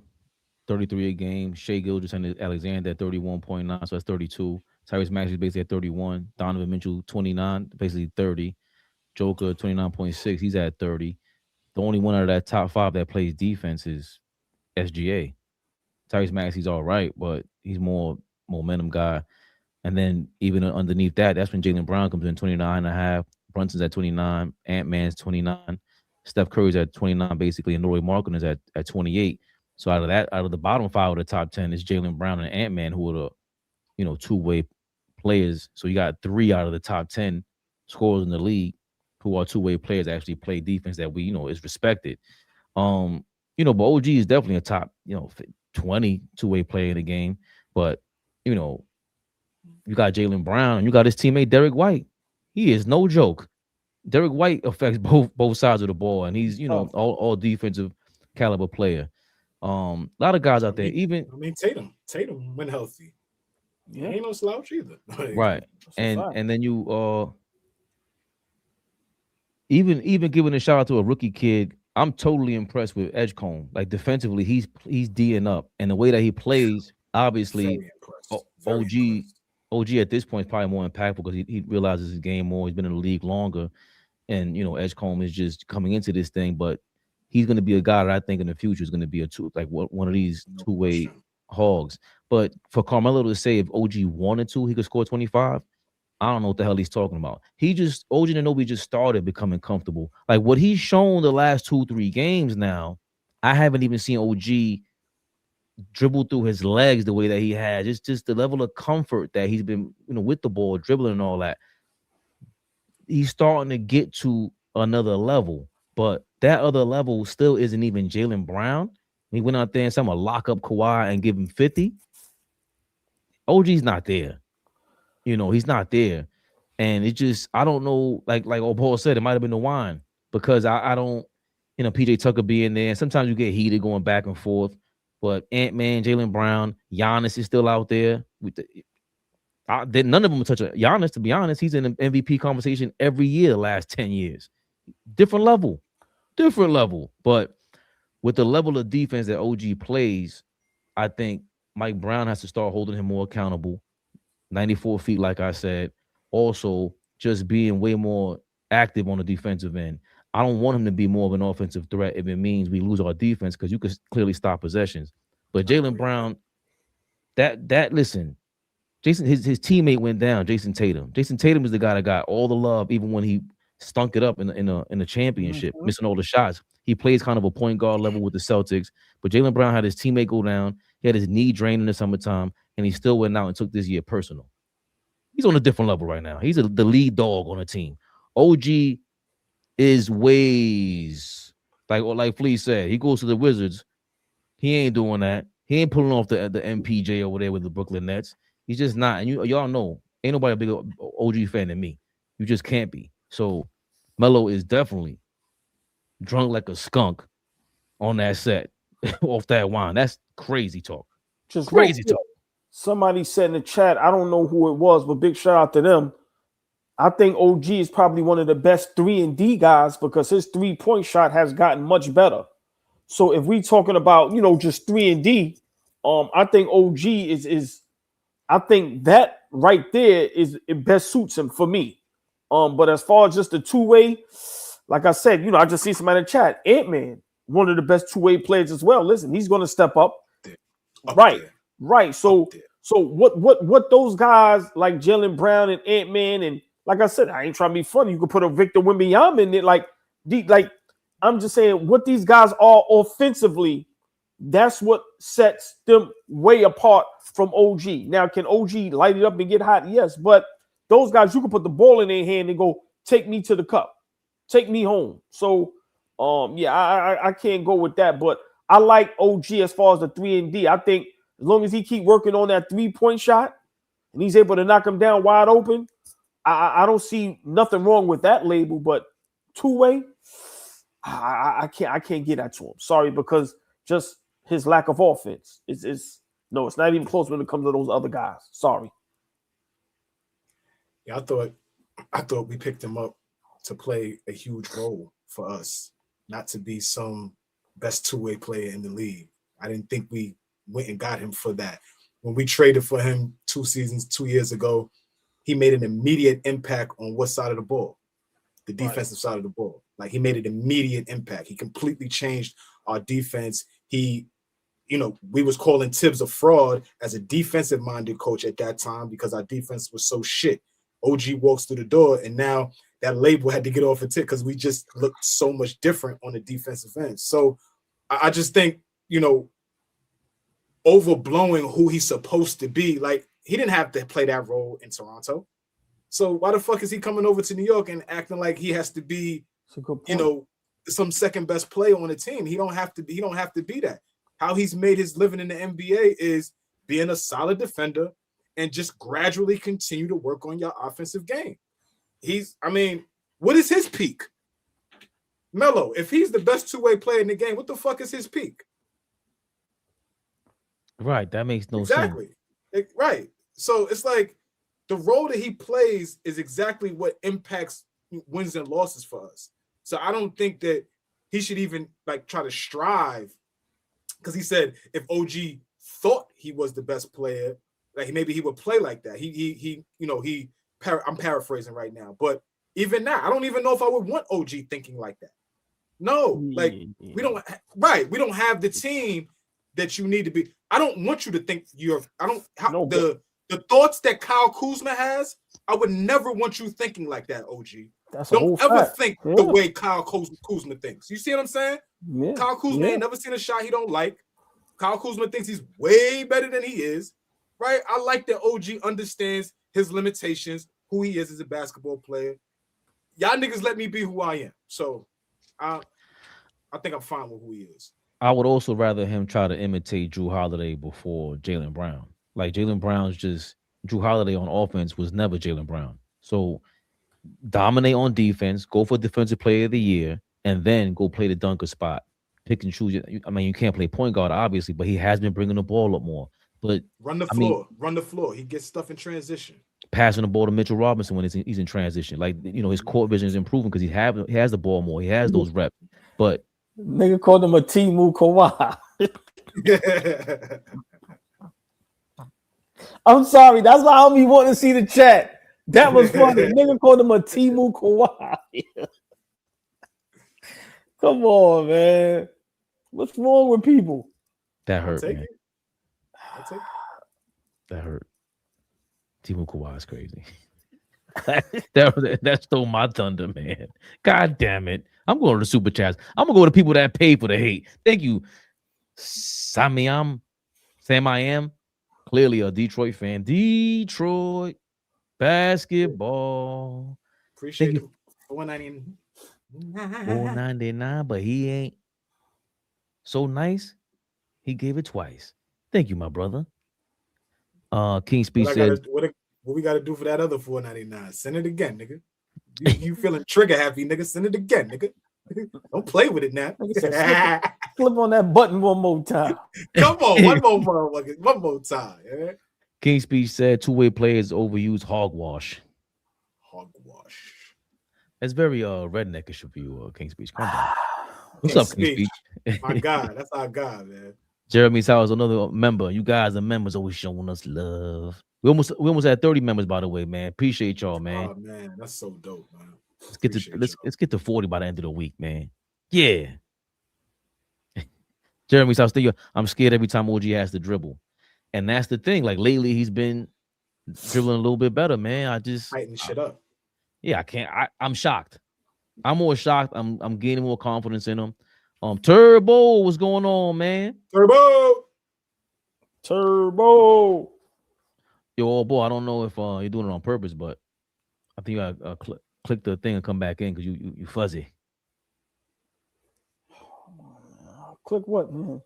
33 a game; Shai Gilgeous-Alexander at 31.9, so that's 32. Tyrese Maxey basically at 31. Donovan Mitchell 29, basically 30. Joker 29.6, he's at 30. The only one out of that top 5 that plays defense is SGA. Tyrese Maxey's all right, but he's more momentum guy. And then even underneath that, that's when Jaylen Brown comes in, 29.5. Brunson's at 29. Ant-Man's 29. Steph Curry's at 29, basically, and Lauri Markkanen is at 28. So out of the bottom 5 of the top 10 is Jaylen Brown and Ant-Man, who are the two-way players. So you got 3 out of the top 10 scorers in the league who are two-way players that actually play defense that is respected. But OG is definitely a top, 20 two-way player in the game. But, you got Jaylen Brown and you got his teammate Derek White. He is no joke. Derek White affects both sides of the ball, and he's all defensive caliber player. A lot of guys out there,
Tatum when healthy, he ain't no slouch either.
Right, and then you even giving a shout out to a rookie kid. I'm totally impressed with Edgecombe. Like, defensively, he's D'ing up, and the way that he plays, obviously, OG at this point is probably more impactful because he realizes his game more. He's been in the league longer, and Edgecombe is just coming into this thing. But he's going to be a guy that I think in the future is going to be one of these two-way hogs. But for Carmelo to say if OG wanted to, he could score 25. I don't know what the hell he's talking about. OG Anunoby just started becoming comfortable. Like, what he's shown the last 2-3 games now, I haven't even seen OG dribble through his legs the way that he has. It's just the level of comfort that he's been, with the ball, dribbling and all that. He's starting to get to another level, but that other level still isn't even Jaylen Brown. He went out there and said, I'm gonna lock up Kawhi and give him 50. OG's not there. He's not there. And it just, I don't know, like Paul said, it might have been the wine because I don't, PJ Tucker being there. And sometimes you get heated going back and forth. But Ant-Man, Jaylen Brown, Giannis is still out there. None of them touch Giannis, to be honest. He's in an MVP conversation every year the last 10 years. Different level. But with the level of defense that OG plays, I think Mike Brown has to start holding him more accountable. 94 feet, like I said. Also, just being way more active on the defensive end. I don't want him to be more of an offensive threat if it means we lose our defense because you could clearly stop possessions. But Jaylen Brown, Listen, Jason, his teammate went down. Jason Tatum. Jason Tatum is the guy that got all the love, even when he stunk it up in the championship, missing all the shots. He plays kind of a point guard level with the Celtics, but Jaylen Brown had his teammate go down. He had his knee drained in the summertime, and he still went out and took this year personal. He's on a different level right now. He's the lead dog on the team. OG is ways like Flea said. He goes to the Wizards. He ain't doing that. He ain't pulling off the MPJ over there with the Brooklyn Nets. He's just not. And y'all know, ain't nobody a bigger OG fan than me. You just can't be. So Melo is definitely drunk like a skunk on that set off that wine. That's crazy talk.
Just
crazy talk.
Somebody said in the chat, I don't know who it was, but big shout out to them. I think OG is probably one of the best 3-and-D guys because his 3-point shot has gotten much better. So if we talking about, just 3-and-D, I think OG is I think that right there it best suits him for me. But as far as just the two-way, like I said, I just see somebody in the chat. Ant-Man, one of the best two-way players as well. Listen, he's going to step up. Right. So what those guys like Jaylen Brown and Ant-Man, and like I said, I ain't trying to be funny. You could put a Victor Wembanyama in it. Like I'm just saying what these guys are offensively, that's what sets them way apart from OG. Now, can OG light it up and get hot? Yes, but those guys, you can put the ball in their hand and go, take me to the cup, take me home. So, I can't go with that, but I like OG as far as the 3-and-D. I think as long as he keep working on that 3-point shot and he's able to knock him down wide open, I don't see nothing wrong with that label. But two-way, I can't get that to him. Sorry, because just his lack of offense it's not even close when it comes to those other guys. Sorry.
Yeah, I thought we picked him up to play a huge role for us, not to be some best two-way player in the league. I didn't think we went and got him for that. When we traded for him 2 years ago, he made an immediate impact on what side of the ball? The defensive side of the ball. Like, he made an immediate impact. He completely changed our defense. We was calling Tibbs a fraud as a defensive-minded coach at that time because our defense was so shit. OG walks through the door, and now that label had to get off a tick because we just looked so much different on the defensive end. So I just think, overblowing who he's supposed to be. Like, he didn't have to play that role in Toronto. So why the fuck is he coming over to New York and acting like he has to be, some second best player on the team? He don't have to be that. How he's made his living in the NBA is being a solid defender and just gradually continue to work on your offensive game. What is his peak? Melo, if he's the best two-way player in the game, what the fuck is his peak?
Right, that makes no sense.
Right. So it's like the role that he plays is exactly what impacts wins and losses for us. So I don't think that he should even try to strive, because he said if OG thought he was the best player, maybe he would play like that. I'm paraphrasing right now, but even now, I don't even know if I would want OG thinking like that. No, we don't have the team that you need to be. I don't want you to think the thoughts that Kyle Kuzma has. I would never want you thinking like that, OG. Don't ever think the way Kyle Kuzma thinks. You see what I'm saying? Yeah. Kyle Kuzma ain't never seen a shot he don't like. Kyle Kuzma thinks he's way better than he is. Right? I like that OG understands his limitations, who he is as a basketball player. Y'all niggas let me be who I am. So I think I'm fine with who he is.
I would also rather him try to imitate Drew Holiday before Jaylen Brown. Like, Jaylen Brown's just Drew Holiday on offense was never Jaylen Brown. So dominate on defense, go for Defensive Player of the Year, and then go play the dunker spot. Pick and choose. You can't play point guard, obviously, but he has been bringing the ball up more. But
run the floor. He gets stuff in transition.
Passing the ball to Mitchell Robinson when he's in transition. His court vision is improving because he has the ball more. He has those reps. But
nigga called him a Timu Kawhi. I'm sorry. That's why I don't be wanting to see the chat. That was funny. Nigga called him a Timu Kawhi. Come on, man. What's wrong with people?
That hurt, man. That hurt. Timo Kawhi is crazy. that stole my thunder, man. God damn it. I'm going to the super chats. I'm going to go to people that pay for the hate. Thank you. Sam I am clearly a Detroit fan. Detroit basketball.
Appreciate it. $4.99.
$4.99, but he ain't so nice. He gave it twice. Thank you, my brother. King Speech said,
what we got to do for that other $4.99? Send it again, nigga. You feeling trigger happy, nigga? Send it again, nigga. Don't play with it now.
Flip on that button one more time.
Come on, one more time. Yeah?
King Speech said two-way players overuse hogwash.
Hogwash.
That's very redneckish of you, King Speech. Come on. What's up, King Speech?
My God, that's our God, man.
Jeremy Sowers, another member. You guys are members, always showing us love. We almost had 30 members, by the way, man. Appreciate y'all, man.
Oh man, that's so dope, man.
Let's get to 40 by the end of the week, man. Yeah. Jeremy Sowers, I'm scared every time OG has to dribble. And that's the thing. Like lately, he's been dribbling a little bit better, man. I just
tighten shit up.
Yeah, I can't. I'm shocked. I'm more shocked. I'm gaining more confidence in him. Turbo, what's going on, man?
Turbo.
Yo, old boy, I don't know if you're doing it on purpose, but I think you gotta click the thing and come back in because you fuzzy.
Click what, man?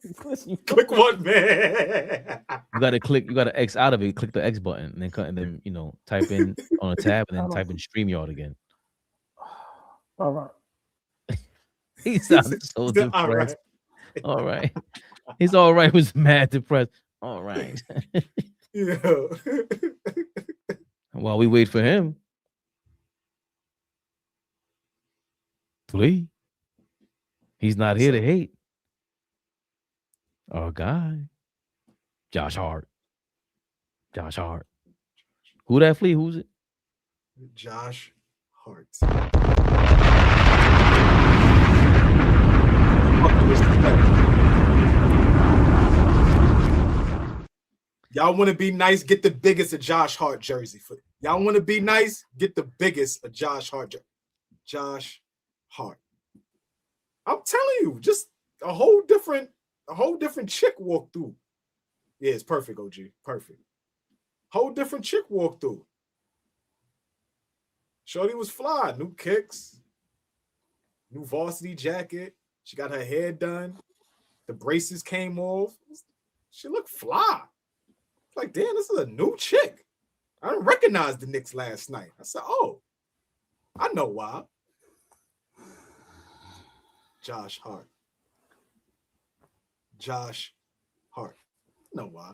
Click what, man?
You gotta X out of it, click the X button, and then type in on a tab and then type in StreamYard again.
All right.
He sounded so depressed. All right. He's all right. Was mad depressed. All right.
Yeah.
While we wait for him. Please. He's not here to hate. Our guy. Josh Hart. Who that Flea? Who's it?
Josh Hart. Y'all want to be nice? Get the biggest of Josh Hart jersey. Y'all want to be nice? Get the biggest of Josh Hart jersey. Josh Hart. I'm telling you, just a whole different chick walk through. Yeah, it's perfect, OG. Perfect. Whole different chick walk through. Shorty was fly. New kicks. New varsity jacket. She got her hair done. The braces came off. She looked fly. Like, damn, this is a new chick. I didn't recognize the Knicks last night. I said, oh, I know why. Josh Hart. Josh Hart. I know why.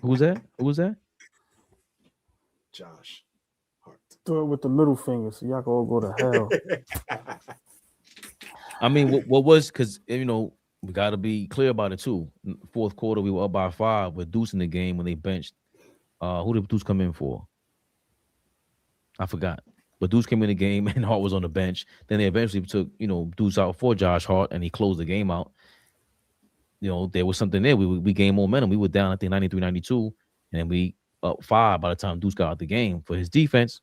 Who's that? Who was that?
Josh Hart.
Do it with the middle finger so y'all can all go to hell.
I mean, what was, because, we got to be clear about it, too. Fourth quarter, we were up by 5 with Deuce in the game when they benched. Who did Deuce come in for? I forgot. But Deuce came in the game and Hart was on the bench. Then they eventually took, Deuce out for Josh Hart, and he closed the game out. There was something there. We gained momentum. We were down, I think, 93-92, and then we up 5 by the time Deuce got out the game. For his defense,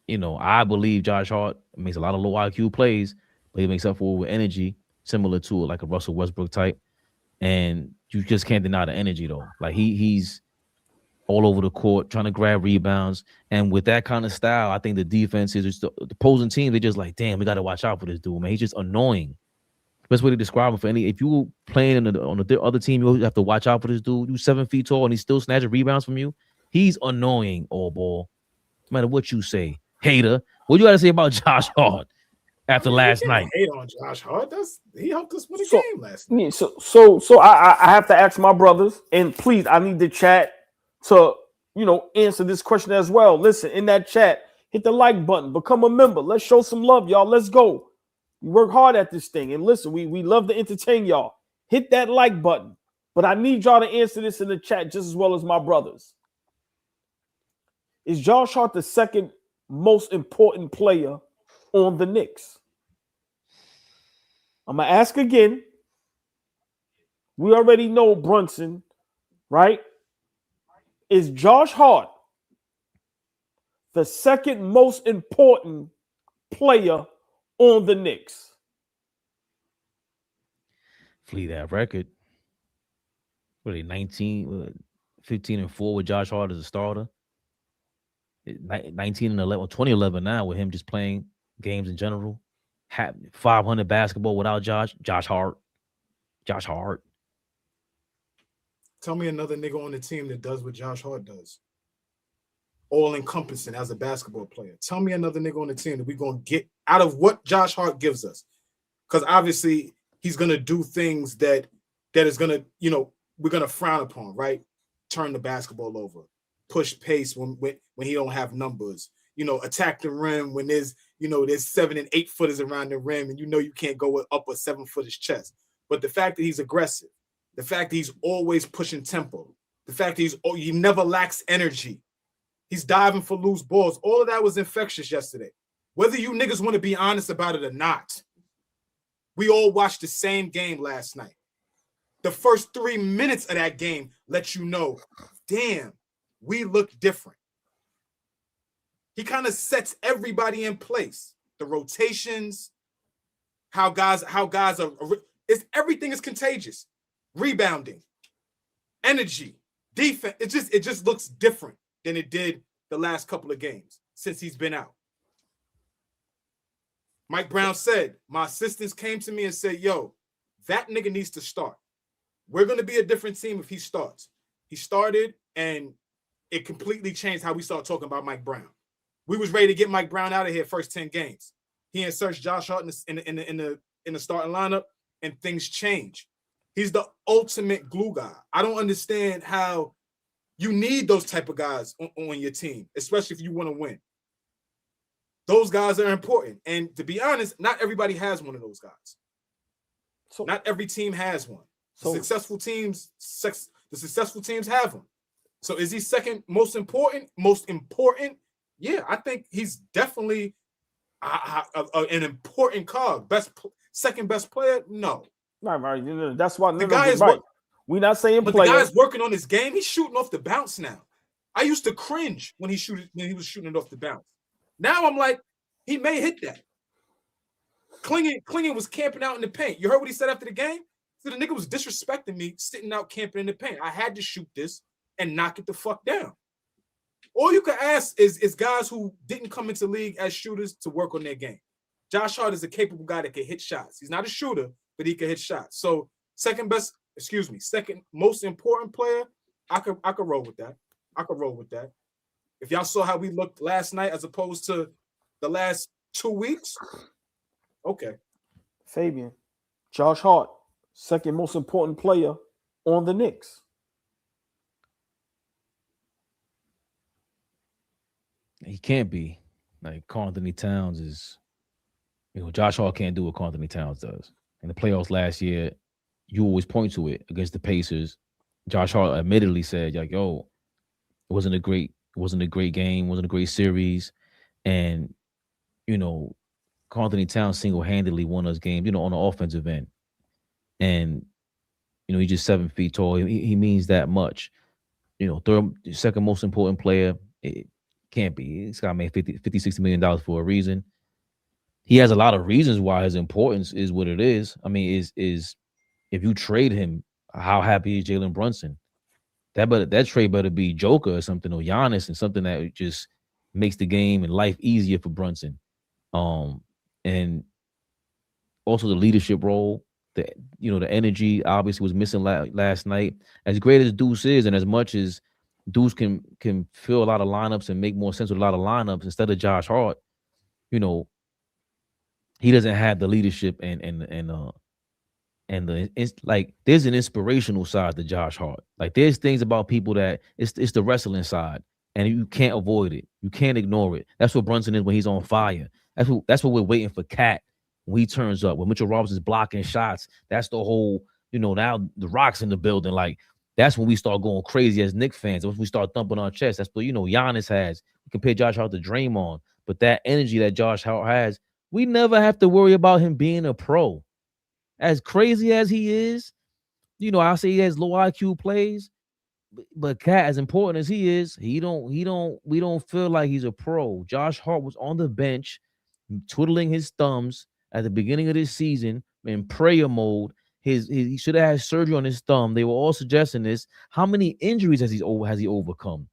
I believe Josh Hart makes a lot of low IQ plays, but he makes up for it with energy, similar to like a Russell Westbrook type. And you just can't deny the energy, though. Like he's all over the court trying to grab rebounds. And with that kind of style, I think the defense is the opposing team. They're just like, damn, we got to watch out for this dude, man. He's just annoying. Best way to describe him for if you were playing on the other team, you have to watch out for this dude. You 7 feet tall and he's still snatching rebounds from you. He's annoying, all ball. No matter what you say, hater. What you got to say about Josh Hart after last night?
Hate on Josh Hart. He helped us win a game last night.
So I have to ask my brothers, and please, I need the chat to answer this question as well. Listen, in that chat, hit the like button, become a member. Let's show some love, y'all. Let's go. We work hard at this thing, and listen, we love to entertain y'all. Hit that like button, but I need y'all to answer this in the chat just as well as my brothers. Is Josh Hart the second most important player on the Knicks? I'm gonna ask again. We already know Brunson, right? Is Josh Hart the second most important player on the Knicks?
Fleet that record. What are they, 19, 15-4 with Josh Hart as a starter? 19-11, 2011 now with him just playing games in general. 500 basketball without Josh Hart.
Tell me another nigga on the team that does what Josh Hart does. All encompassing as a basketball player. Tell me another nigga on the team that we're going to get out of what Josh Hart gives us. Because obviously he's going to do things that is going to, you know, we're going to frown upon, right? Turn the basketball over. Push pace when he don't have numbers. You know, attack the rim when there's 7 and 8 footers around the rim and you know you can't go up a 7 footers chest. But the fact that he's aggressive, the fact that he's always pushing tempo, the fact that he never lacks energy, he's diving for loose balls. All of that was infectious yesterday. Whether you niggas want to be honest about it or not, we all watched the same game last night. The first 3 minutes of that game let you know, damn, we look different. He kind of sets everybody in place. The rotations, how guys are, everything is contagious. Rebounding, energy, defense. It just looks different than it did the last couple of games since he's been out. Mike Brown said, my assistants came to me and said, yo, that nigga needs to start. We're going to be a different team if he starts. He started, and it completely changed how we started talking about Mike Brown. We was ready to get Mike Brown out of here first 10 games. He inserts Josh Hart in the starting lineup, and things change. He's the ultimate glue guy. I don't understand how you need those type of guys on your team, especially if you want to win. Those guys are important. And to be honest, not everybody has one of those guys. So, not every team has one. The successful teams have them. So is he second most important? Most important? Yeah, I think he's definitely an important cog. Second best player? No.
Right. That's why
the guy is
right. We're not saying
but
player.
The guy's working on his game. He's shooting off the bounce now. I used to cringe when he was shooting it off the bounce. Now I'm like, he may hit that. Klingen was camping out in the paint. You heard what he said after the game? So the nigga was disrespecting me, sitting out camping in the paint. I had to shoot this and knock it the fuck down. All you can ask is guys who didn't come into the league as shooters to work on their game. Josh Hart is a capable guy that can hit shots. He's not a shooter, but he can hit shots. So second most important player, I could roll with that. If y'all saw how we looked last night as opposed to the last 2 weeks, okay.
Fabian, Josh Hart, second most important player on the Knicks.
He can't be. Like Karl Anthony Towns is, Josh Hart can't do what Karl Anthony Towns does. In the playoffs last year, you always point to it against the Pacers. Josh Hart admittedly said, like, yo, it wasn't a great game, wasn't a great series. And, Karl Anthony Towns single-handedly won us games, on the offensive end. And, he's just 7 feet tall. He means that much. Second most important player, it can't be. This guy made $50-60 million for a reason. He has a lot of reasons why his importance is what it is. I mean, is if you trade him, how happy is Jalen Brunson? That trade better be Joker or something, or Giannis, and something that just makes the game and life easier for Brunson. And also the leadership role, the energy obviously was missing last night. As great as Deuce is, and as much as Deuce can fill a lot of lineups and make more sense with a lot of lineups instead of Josh Hart, he doesn't have the leadership and it's like there's an inspirational side to Josh Hart. Like there's things about people that it's the wrestling side, and you can't avoid it. You can't ignore it. That's what Brunson is when he's on fire. That's what we're waiting for Cat when he turns up. When Mitchell Robinson's blocking shots, that's the whole, now the Rock's in the building. Like that's when we start going crazy as Knicks fans. Once we start thumping our chest, that's what Giannis has. We compare Josh Hart to Draymond, but that energy that Josh Hart has, we never have to worry about him being a pro. As crazy as he is, I say he has low IQ plays. but Cat, as important as he is, we don't feel like he's a pro. Josh Hart was on the bench, twiddling his thumbs at the beginning of this season in prayer mode. He should have had surgery on his thumb. They were all suggesting this. How many injuries has he overcome?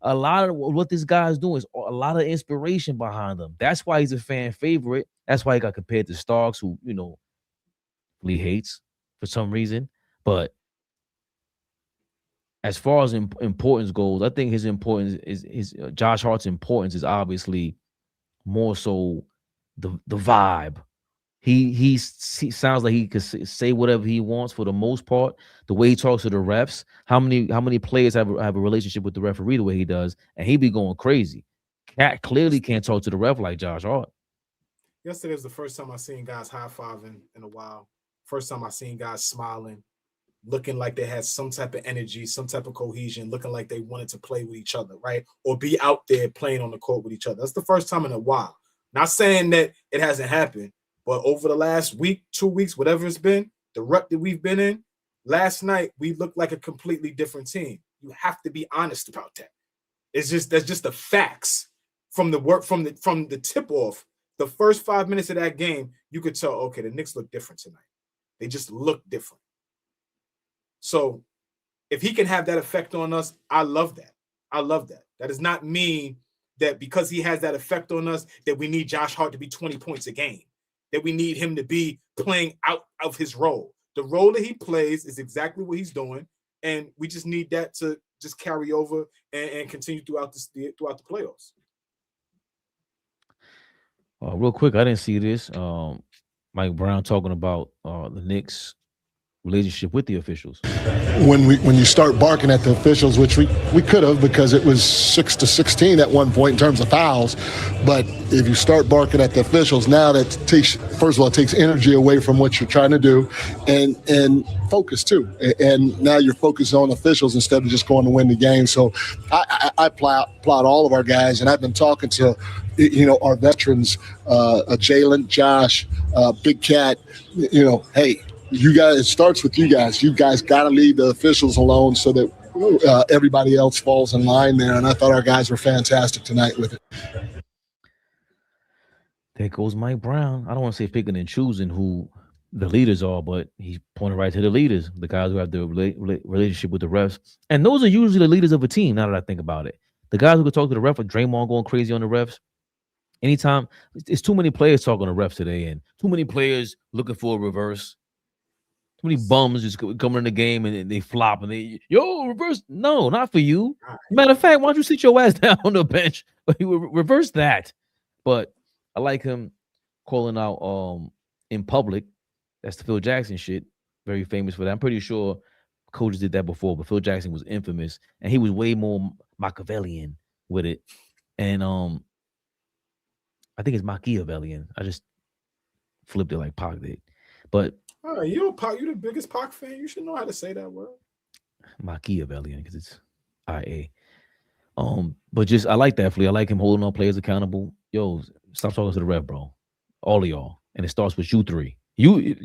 A lot of what this guy is doing is a lot of inspiration behind him. That's why he's a fan favorite. That's why he got compared to Starks, who Lee hates for some reason. But as far as importance goes, I think his importance is Josh Hart's importance is obviously more so the vibe. He sounds like he could say whatever he wants for the most part. The way he talks to the refs, how many players have a relationship with the referee the way he does, and he be going crazy. Cat clearly can't talk to the ref like Josh Hart.
Yesterday was the first time I seen guys high-fiving in a while. First time I seen guys smiling, looking like they had some type of energy, some type of cohesion, looking like they wanted to play with each other, right? Or be out there playing on the court with each other. That's the first time in a while. Not saying that it hasn't happened, but over the last week, 2 weeks, whatever it's been, the rep that we've been in, last night we looked like a completely different team. You have to be honest about that. That's just the facts from the work from the tip off. The first 5 minutes of that game, you could tell, okay, the Knicks look different tonight. They just look different. So if he can have that effect on us, I love that. I love that. That does not mean that because he has that effect on us that we need Josh Hart to be 20 points a game, that we need him to be playing out of his role. The role that he plays is exactly what he's doing, and we just need that to just carry over and continue throughout the playoffs.
Real quick, I didn't see this. Mike Brown talking about the Knicks' relationship with the officials.
When you start barking at the officials, which we could have because it was 6-16 at one point in terms of fouls, but if you start barking at the officials, now that takes energy away from what you're trying to do and focus too. And now you're focused on officials instead of just going to win the game. So I applaud all of our guys, and I've been talking to our veterans, Jalen, Josh, Big Cat. Hey, you guys, it starts with you guys. You guys got to leave the officials alone so that everybody else falls in line there. And I thought our guys were fantastic tonight with it.
There goes Mike Brown. I don't want to say picking and choosing who the leaders are, but he's pointing right to the leaders, the guys who have the relationship with the refs. And those are usually the leaders of a team, now that I think about it. The guys who could talk to the ref, like Draymond going crazy on the refs. Anytime, it's too many players talking to refs today, and too many players looking for a reverse. Too many bums just coming in the game and they flop and reverse. No, not for you. Matter of fact, why don't you sit your ass down on the bench? Reverse that. But I like him calling out in public. That's the Phil Jackson shit. Very famous for that. I'm pretty sure coaches did that before, but Phil Jackson was infamous, and he was way more Machiavellian with it. And I think it's Machiavellian. I just flipped it like Pac did. But
you the biggest Pac fan. You should know how to say that word.
Machiavellian, because it's IA. But just I like that, Flea. I like him holding on players accountable. Yo, stop talking to the ref, bro. All of y'all. And it starts with you three. You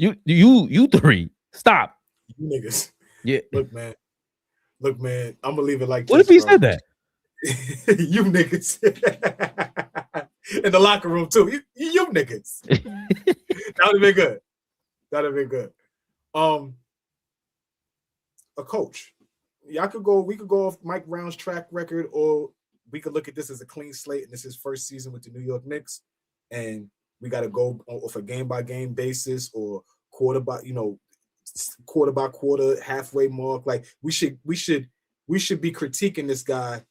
three. Stop.
You niggas.
Yeah.
Look, man. I'm gonna leave it like this.
What if he said that?
You niggas. In the locker room too. You niggas. That would have been good. That'd have been good. A coach. We could go off Mike Brown's track record, or we could look at this as a clean slate, and this is his first season with the New York Knicks, and we got to go off a game-by-game basis or quarter by quarter, halfway mark. Like we should be critiquing this guy,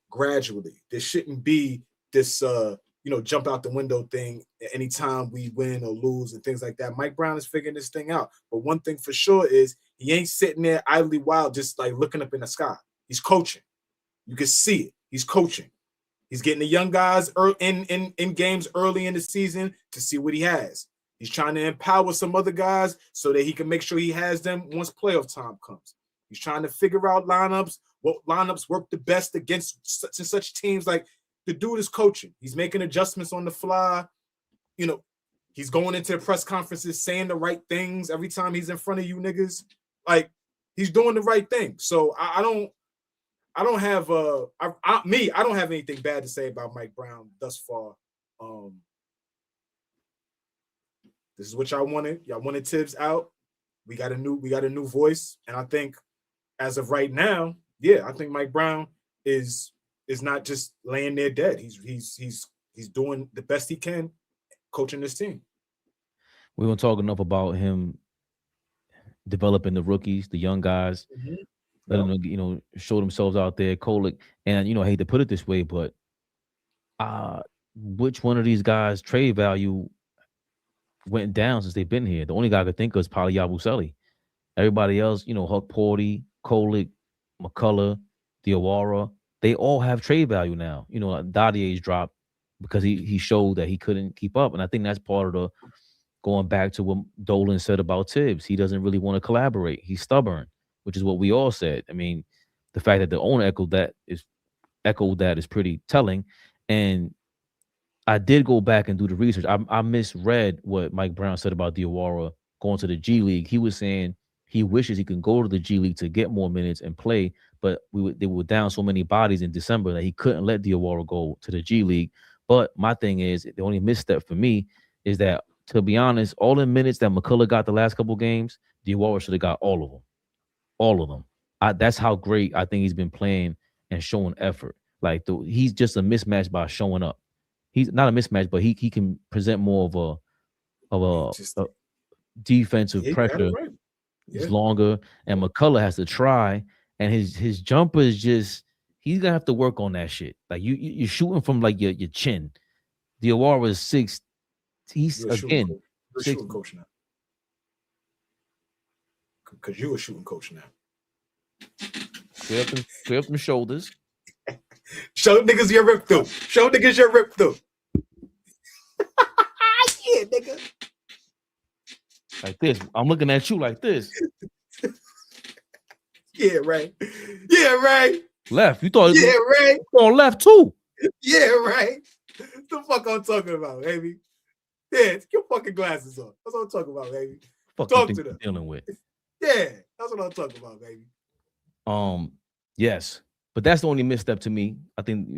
gradually. There shouldn't be this jump out the window thing anytime we win or lose and things like that. Mike Brown is figuring this thing out. But one thing for sure is he ain't sitting there idly wild, just like looking up in the sky. He's coaching. You can see it. He's coaching. He's getting the young guys in games early in the season to see what he has. He's trying to empower some other guys so that he can make sure he has them once playoff time comes. He's trying to figure out what lineups work the best against such teams. Like, the dude is coaching. He's making adjustments on the fly. He's going into the press conferences saying the right things every time he's in front of you niggas. Like, He's doing the right thing. So I don't have I don't have anything bad to say about Mike Brown thus far. This is what y'all wanted. Y'all wanted Tibbs out. We got a new voice, and I think as of right now, yeah, I think Mike Brown is not just laying there dead. He's doing the best he can coaching this team.
We don't talk enough about him developing the rookies, the young guys, letting them, show themselves out there. Kolick, and I hate to put it this way, but which one of these guys' trade value went down since they've been here? The only guy I could think of is probably Yabusele. Everybody else, Huck Porty, Kolick, McCullough, Diawara, they all have trade value now. Dadier's dropped because he showed that he couldn't keep up, and I think that's part of the going back to what Dolan said about Tibbs. He doesn't really want to collaborate. He's stubborn, which is what we all said. I mean, the fact that the owner echoed that is pretty telling. And I did go back and do the research. I misread what Mike Brown said about Diawara going to the G League. He was saying he wishes he could go to the G League to get more minutes and play, but they were down so many bodies in December that he couldn't let Diawara go to the G League. But my thing is, the only misstep for me is that, to be honest, all the minutes that McCullough got the last couple games, Diawara should have got all of them. All of them. That's how great I think he's been playing and showing effort. Like, he's just a mismatch by showing up. He's not a mismatch, but he can present more of a defensive pressure.
Right.
He's longer, and McCullough has to try, and his jumper is just, he's gonna have to work on that shit. Like, you're shooting from like your chin. Diawara is 6. He's again
you're shooting coach now. Because you a shooting coach now.
Clear up them shoulders.
Show niggas your rip through. Show niggas your rip through. Yeah, nigga.
Like this. I'm looking at you like this.
Yeah, right. Yeah, right.
Left. You thought
yeah, right.
On left too.
Yeah, right. What the fuck I'm talking about, baby? Yeah, take your fucking glasses on. That's what I'm talking about, baby.
Fuck
Talk
you
to them.
Dealing with.
Yeah, that's what I'm talking about, baby.
Yes, but that's the only misstep to me. I think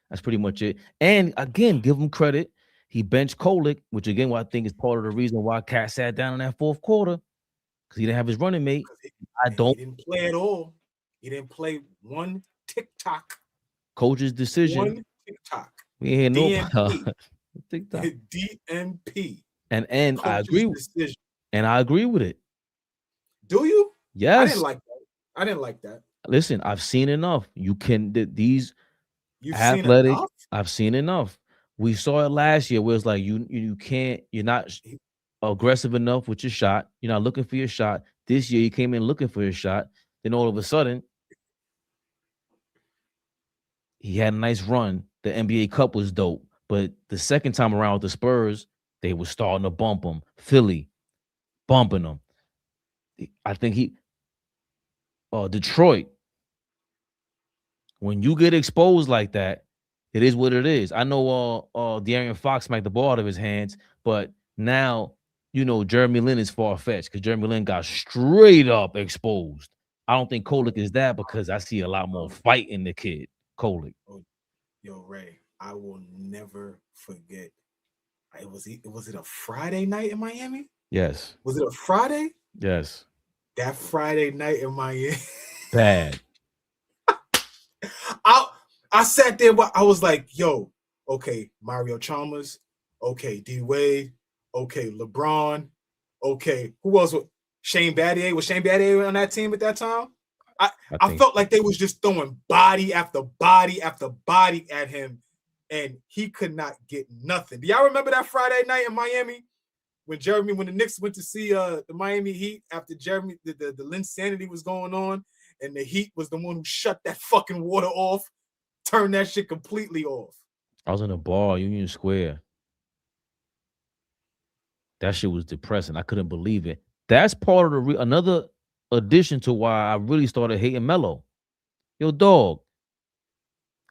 that's pretty much it. And again, give him credit. He benched Kolick, which again, I think is part of the reason why Cat sat down in that fourth quarter, because he didn't have his running mate.
He didn't play at all. He didn't play one TikTok.
Coach's decision.
One TikTok.
We ain't hear no
TikTok. DMP.
And I agree with decision. And I agree with it.
Do you?
Yes.
I didn't like that.
Listen, I've seen enough. You can these athletic. I've seen enough. We saw it last year where it's like you can't, you're not aggressive enough with your shot. You're not looking for your shot. This year you came in looking for your shot. Then all of a sudden, he had a nice run. The NBA Cup was dope. But the second time around with the Spurs, they were starting to bump him. Philly, bumping him. I think Detroit, when you get exposed like that, it is what it is. I know De'Aaron Fox smacked the ball out of his hands, but now, Jeremy Lin is far-fetched because Jeremy Lin got straight up exposed. I don't think Kolick is that because I see a lot more fight in the kid, Kolick.
Yo, Ray, I will never forget. Was it a Friday night in Miami?
Yes.
Was it a Friday?
Yes.
That Friday night in Miami.
Bad.
I sat there, but I was like, yo, okay, Mario Chalmers, okay, D-Wade, okay, LeBron, okay, who else? Shane Battier. Was Shane Battier on that team at that time? I felt like they was just throwing body after body after body at him, and he could not get nothing. Do y'all remember that Friday night in Miami when the Knicks went to see the Miami Heat after the Linsanity was going on, and the Heat was the one who shut that fucking water off, turned that shit completely off.
I was in a bar, Union Square. That shit was depressing. I couldn't believe it. That's part of another addition to why I really started hating Melo. Yo, dog,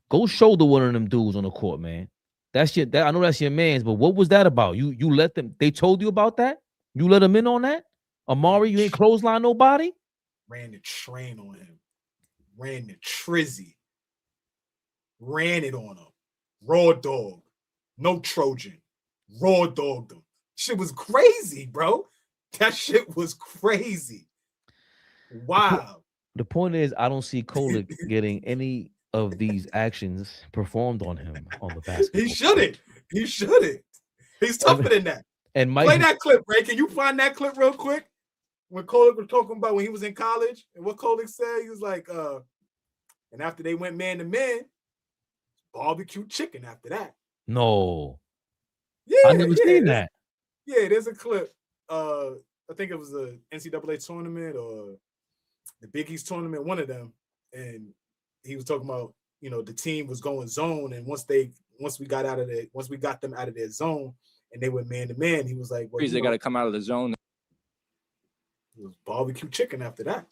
go shoulder one of them dudes on the court, man. I know that's your man's, but what was that about? You let them, they told you about that? You let them in on that? Amari, you ain't clothesline nobody?
ran the train on him, ran the trizzy, ran it on him. Raw dog, no Trojan, raw dogged him. Shit was crazy, bro. That shit was crazy. Wow.
The point is, I don't see Kolek getting any of these actions performed on him on the basketball.
He shouldn't. He shouldn't. He's tougher than that.
And Mike,
play that clip, Ray. Can you find that clip real quick? When Kolek was talking about when he was in college and what Kolek said, he was like, and after they went man to man, barbecue chicken after that.
no,
Yeah,
I never seen that.
Yeah, there's a clip. I think it was the NCAA tournament or the Big East tournament, one of them, and he was talking about, you know, the team was going zone, and once we got them out of their zone and they went man to man, he was like, well,
they got to come out of the zone.
It was barbecue chicken after that.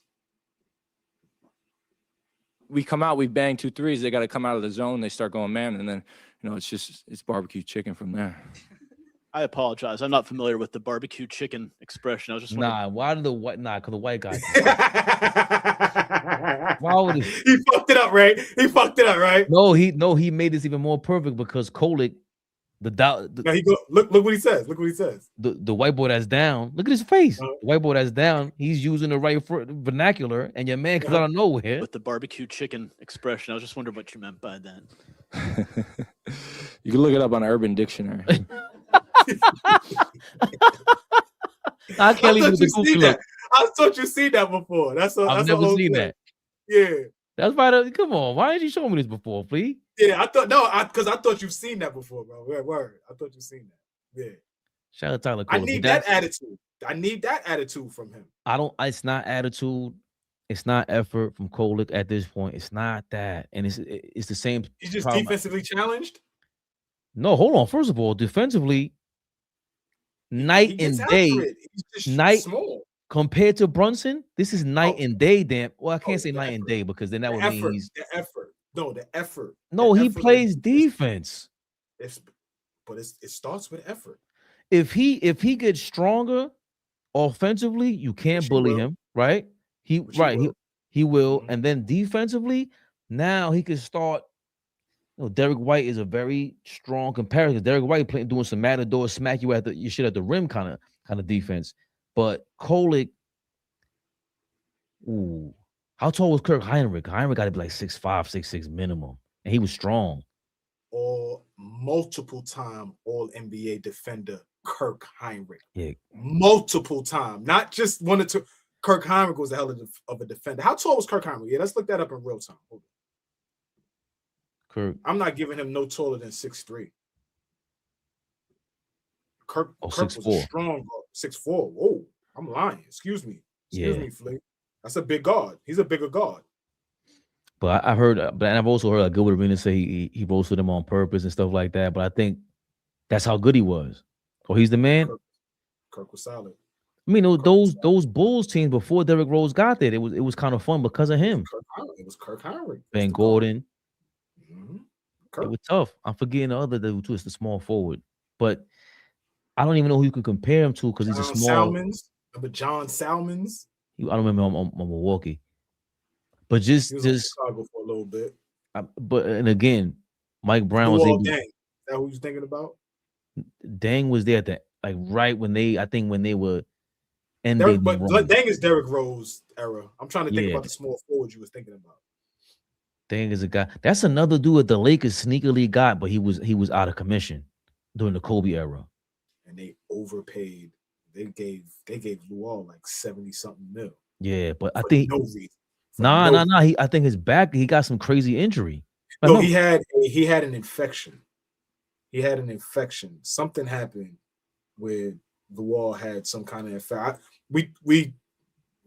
We come out, we bang 2 threes. They got to come out of the zone. They start going man, and then, you know, it's barbecue chicken from there.
I apologize. I'm not familiar with the barbecue chicken expression. I was just wondering.
Why did the white? Because the white guy. Why would
he fucked it up, right? He fucked it up, right?
No, he made this even more perfect because Kolek,
now he go look what he says. Look what he says.
The white boy that's down. Look at his face. The white boy that's down. He's using the right vernacular, and your man comes out of nowhere
with the barbecue chicken expression. I was just wondering what you meant by that.
You can look it up on Urban Dictionary.
I can't leave the goofy look.
I thought you seen that before. I've
never seen that.
Yeah,
that's why. Come on, why did you show me this before, please?
Yeah, because I thought you've seen that before, bro. Word. I thought you've seen that. Yeah.
Shout out Tyler.
I need that attitude. I need that attitude from him.
It's not attitude. It's not effort from Kolek at this point. It's not that, and it's the same.
He's just defensively challenged.
No, hold on. First of all, defensively, night and day.
Small.
Compared to Brunson, this is night and day. Damn. Well, I can't say night and day because then that would mean he's
the effort. No, the effort.
No, he plays defense.
But it starts with effort.
If he gets stronger offensively, you can't bully him, right? He will. And then defensively, now he can start. You know, Derek White is a very strong comparison. Derek White doing some matador, smack you at your shit at the rim kind of defense. But Kolek, how tall was Kirk Heinrich? Heinrich got to be like 6'5", 6'6" minimum, and he was strong.
Or multiple time All NBA defender Kirk Heinrich.
Yeah,
multiple time, not just 1 or 2. Kirk Heinrich was a hell of a defender. How tall was Kirk Heinrich? Yeah, let's look that up in real time. Hold on.
Kirk,
I'm not giving him no taller than 6'3". Kirk was a strong 6'4". Whoa, I'm lying. Excuse me, Flea. That's a big guard. He's a bigger guard.
But I've heard, and I've also heard Gilbert Arenas say he roasted him on purpose and stuff like that. But I think that's how good he was. He's the man.
Kirk was solid.
I mean, those Bulls teams before Derrick Rose got there, it was kind of fun because of him.
It was Kirk Heinrich.
Van Gordon.
Mm-hmm.
It was tough. I'm forgetting the other dude too. It's the small forward, but I don't even know who you can compare him to because he's a small.
Remember John Salmons?
I don't remember him on Milwaukee, but just
Chicago for a little bit.
And again, Mike Brown was able.
Dang. Is that who you're thinking about?
Dang was there at right when they were.
But Dang is Derrick Rose era. I'm trying to think about the small forward you was thinking about.
Dang is a guy. That's another dude that the Lakers sneakily got, but he was out of commission during the Kobe era.
And they overpaid. They gave Luol like 70-something mil.
Yeah, but I think
no reason.
Nah. I think his back, he got some crazy injury.
No, he had an infection. He had an infection. Something happened where Luol had some kind of infection. We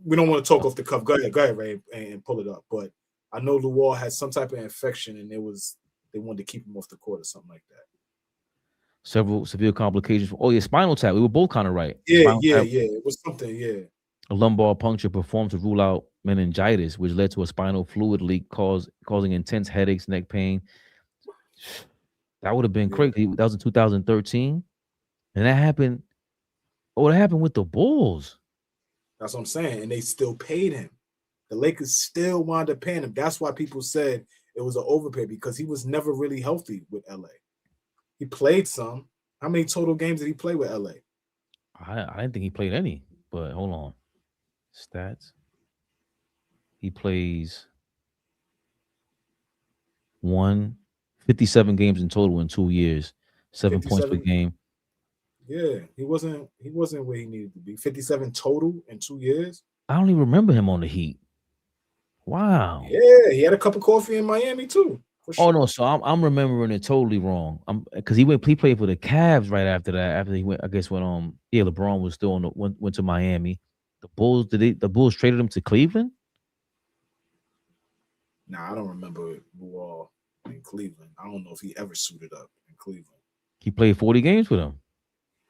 don't want to talk off the cuff. Go ahead, Ray, and pull it up. But I know Luol had some type of infection, and they wanted to keep him off the court or something like that.
Several severe complications. Spinal tap. We were both kind of right.
Yeah. It was something. Yeah.
A lumbar puncture performed to rule out meningitis, which led to a spinal fluid leak, causing intense headaches, neck pain. That would have been crazy. That was in 2013, and that happened. What happened with the Bulls?
That's what I'm saying, and they still paid him. The Lakers still wound up paying him. That's why people said it was an overpay, because he was never really healthy with LA. He played some. How many total games did he play with LA?
I didn't think he played any, but hold on. Stats. He plays 57 games in total in 2 years, 7 points per game.
Yeah, he wasn't where he needed to be. 57 total in 2 years.
I don't even remember him on the Heat. Wow.
Yeah, he had a cup of coffee in Miami too. Sure.
Oh no, so I'm remembering it totally wrong. Because he played for the Cavs right after that. After he went, I guess when LeBron was still went to Miami. The Bulls traded him to Cleveland?
Nah, I don't remember Luol in Cleveland. I don't know if he ever suited up in Cleveland.
He played 40 games with him.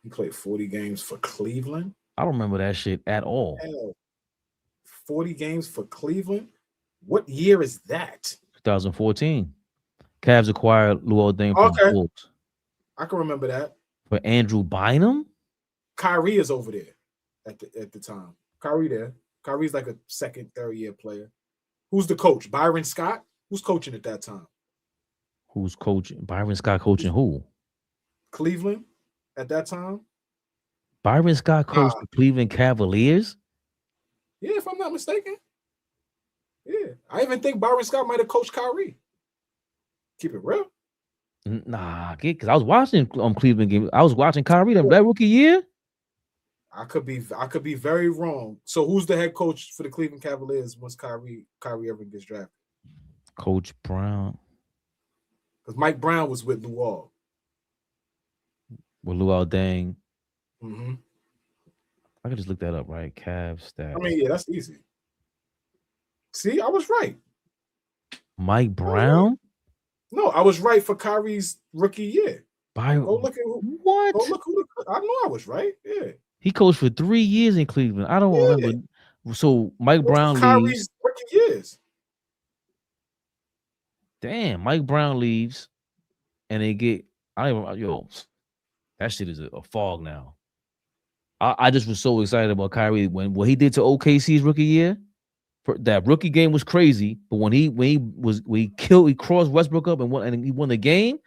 He played 40 games for Cleveland?
I don't remember that shit at all.
Hell, 40 games for Cleveland? What year is that?
2014. Cavs acquired Luol Deng from the Bulls.
I can remember that.
For Andrew Bynum?
Kyrie is over there at the time. Kyrie there. Kyrie's like a second, third year player. Who's the coach? Byron Scott? Who's coaching at that time?
Who's coaching? Byron Scott coaching who?
Cleveland at that time.
Byron Scott coached the Cleveland Cavaliers?
Yeah, if I'm not mistaken. Yeah. I even think Byron Scott might have coached Kyrie. Keep it real.
Nah, because I was watching Cleveland game. I was watching Kyrie that rookie year.
I could be very wrong. So who's the head coach for the Cleveland Cavaliers once Kyrie ever gets drafted?
Coach Brown.
Because Mike Brown was with Luol.
With Luol Deng.
Mm-hmm.
I could just look that up, right? Cavs stats.
I mean, yeah, that's easy. See, I was right.
Mike Brown?
No, I was right for Kyrie's rookie year.
Go
look at
what?
Go look who. I know I was right. Yeah.
He coached for 3 years in Cleveland. I don't remember. So Mike Brown leaves.
Kyrie's rookie years.
Damn, Mike Brown leaves, and they get. That shit is a fog now. I just was so excited about Kyrie when what he did to OKC's rookie year. That rookie game was crazy, but when he crossed Westbrook up and he won the game.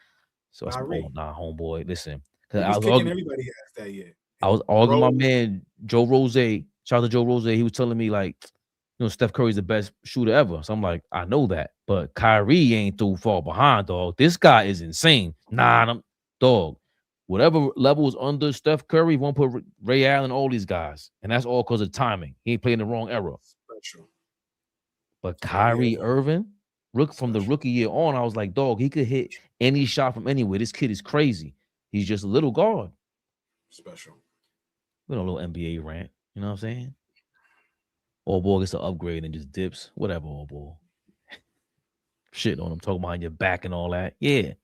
So I said, nah, homeboy, listen.
I was kicking everybody ass that year.
I was arguing my man Joe Rose. Shout out to Joe Rose. He was telling me like, Steph Curry's the best shooter ever. So I'm like, I know that, but Kyrie ain't too far behind, dog. This guy is insane. Nah, dog. Whatever level is under Steph Curry, won't put Ray Allen, all these guys, and that's all because of timing. He ain't playing the wrong era.
Special.
But Kyrie Irving, from the rookie year on, I was like, dog, he could hit any shot from anywhere. This kid is crazy. He's just a little guard.
Special.
We know a little NBA rant. You know what I'm saying? AllBall gets to upgrade and just dips. Whatever, AllBall. Shit on him, talking behind your back and all that. Yeah.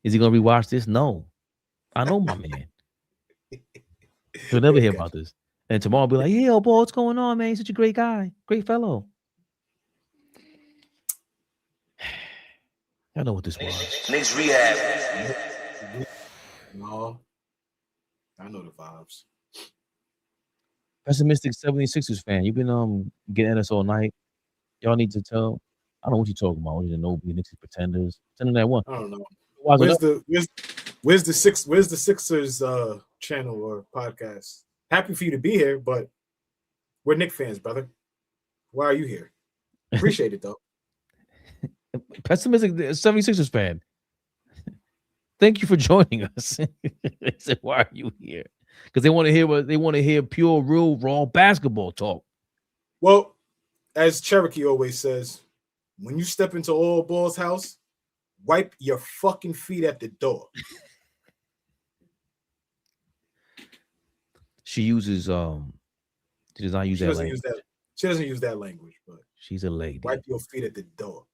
Is he going to rewatch this? No. I know my man. He'll never hear about this. And tomorrow I'll be like, yeah, AllBall, what's going on, man? He's such a great guy. Great fellow. I know what this was.
KNICKS Rehab.
No. I know the vibes.
Pessimistic 76ers fan. You've been getting at us all night. Y'all need to tell. I don't know what you're talking about. You know, Knicks pretenders. Send that one.
I don't know. Where's the Sixers channel or podcast? Happy for you to be here, but we're Knicks fans, brother. Why are you here? Appreciate it though.
Pessimistic 76ers fan. Thank you for joining us. They said, why are you here? Because they want to hear pure, real, raw basketball talk.
Well, as Cherokee always says, when you step into AllBall's house, wipe your fucking feet at the door.
She uses she does not use that language.
She doesn't use that language, but
she's a lady.
Wipe your feet at the door.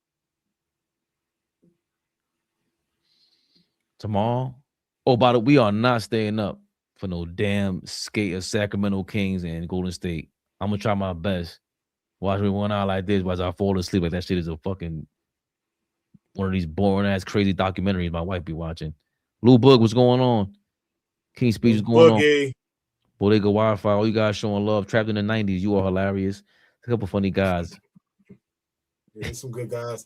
Tomorrow. Oh, by the way, we are not staying up for no damn skate of Sacramento Kings and Golden State. I'm gonna try my best. Watch me one out like this while I fall asleep. Like that shit is a fucking one of these boring ass crazy documentaries my wife be watching. Lou Boog, what's going on? King Speech is going on. Bodega Wi-Fi. All you guys showing love. Trapped in the 90s. You are hilarious. A couple funny guys.
Yeah, there's some good guys.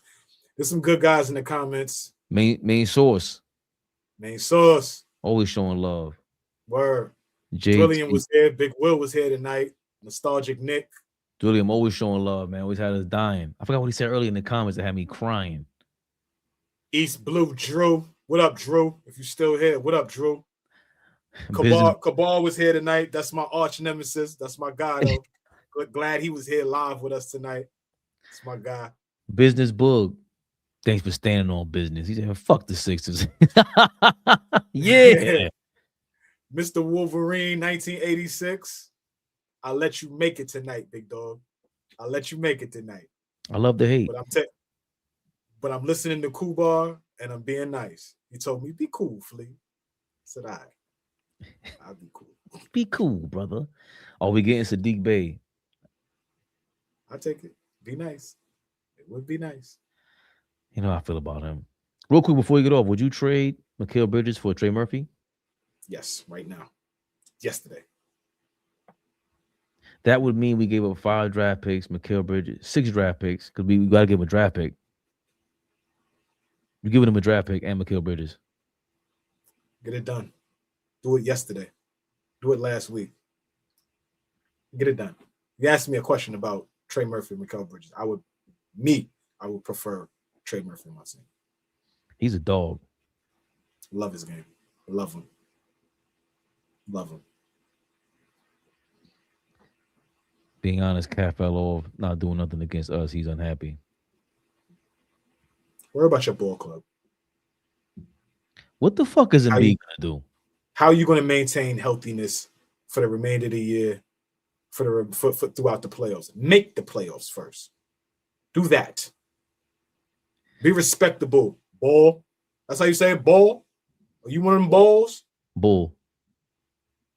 There's some good guys in the comments.
Main source.
Main source.
Always showing love.
Word.
JT.
William was here. Big Will was here tonight. Nostalgic Nick.
William always showing love, man. Always had us dying. I forgot what he said earlier in the comments that had me crying.
East Blue Drew. What up, Drew? If you're still here, what up, Drew?
Business.
Cabal was here tonight. That's my arch nemesis. That's my guy, though. Glad he was here live with us tonight. That's my guy.
Business Boog. Thanks for standing on business. He said, fuck the Sixers. Yeah.
Mr. Wolverine, 1986. I'll let you make it tonight, big dog. I'll let you make it tonight.
I love the hate.
But I'm listening to Kubar and I'm being nice. He told me, be cool, Flea. I said, all right. I'll be cool.
Be cool, brother. Are we getting Sadiq Bey?
I'll take it. Be nice. It would be nice.
You know how I feel about him. Real quick before you get off, would you trade Mikal Bridges for Trey Murphy?
Yes, right now. Yesterday.
That would mean we gave up 5 draft picks, Mikal Bridges, 6 draft picks, because we got to give him a draft pick. We're giving him a draft pick and Mikal Bridges.
Get it done. Do it yesterday. Do it last week. Get it done. You asked me a question about Trey Murphy and Mikal Bridges. I would prefer Trey Murphy on my team.
He's a dog.
Love his game. Love him. Love him.
Being honest, Cat fell off, not doing nothing against us. He's unhappy.
Worry about your ball club.
What the fuck is Embiid going to do?
How are you going to maintain healthiness for the remainder of the year, for throughout the playoffs? Make the playoffs first. Do that. Be respectable. Ball. That's how you say it, ball? Are you one of them balls?
Bull.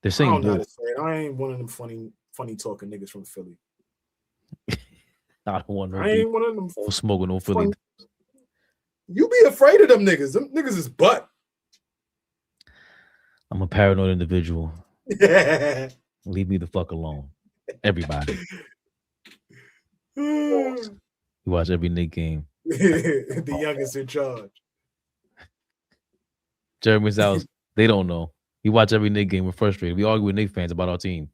They're saying
I don't know how
bull.
to say it. I ain't one of them funny talking niggas from Philly.
I don't want no
I ain't one of them.
no smoking, no Philly.
You be afraid of them niggas. Them niggas is butt.
I'm a paranoid individual.
Yeah.
Leave me the fuck alone. Everybody. You watch every Knicks game.
The youngest in charge.
Jeremy's house, they don't know. You watch every Knicks game. We're frustrated. We argue with Knicks fans about our team.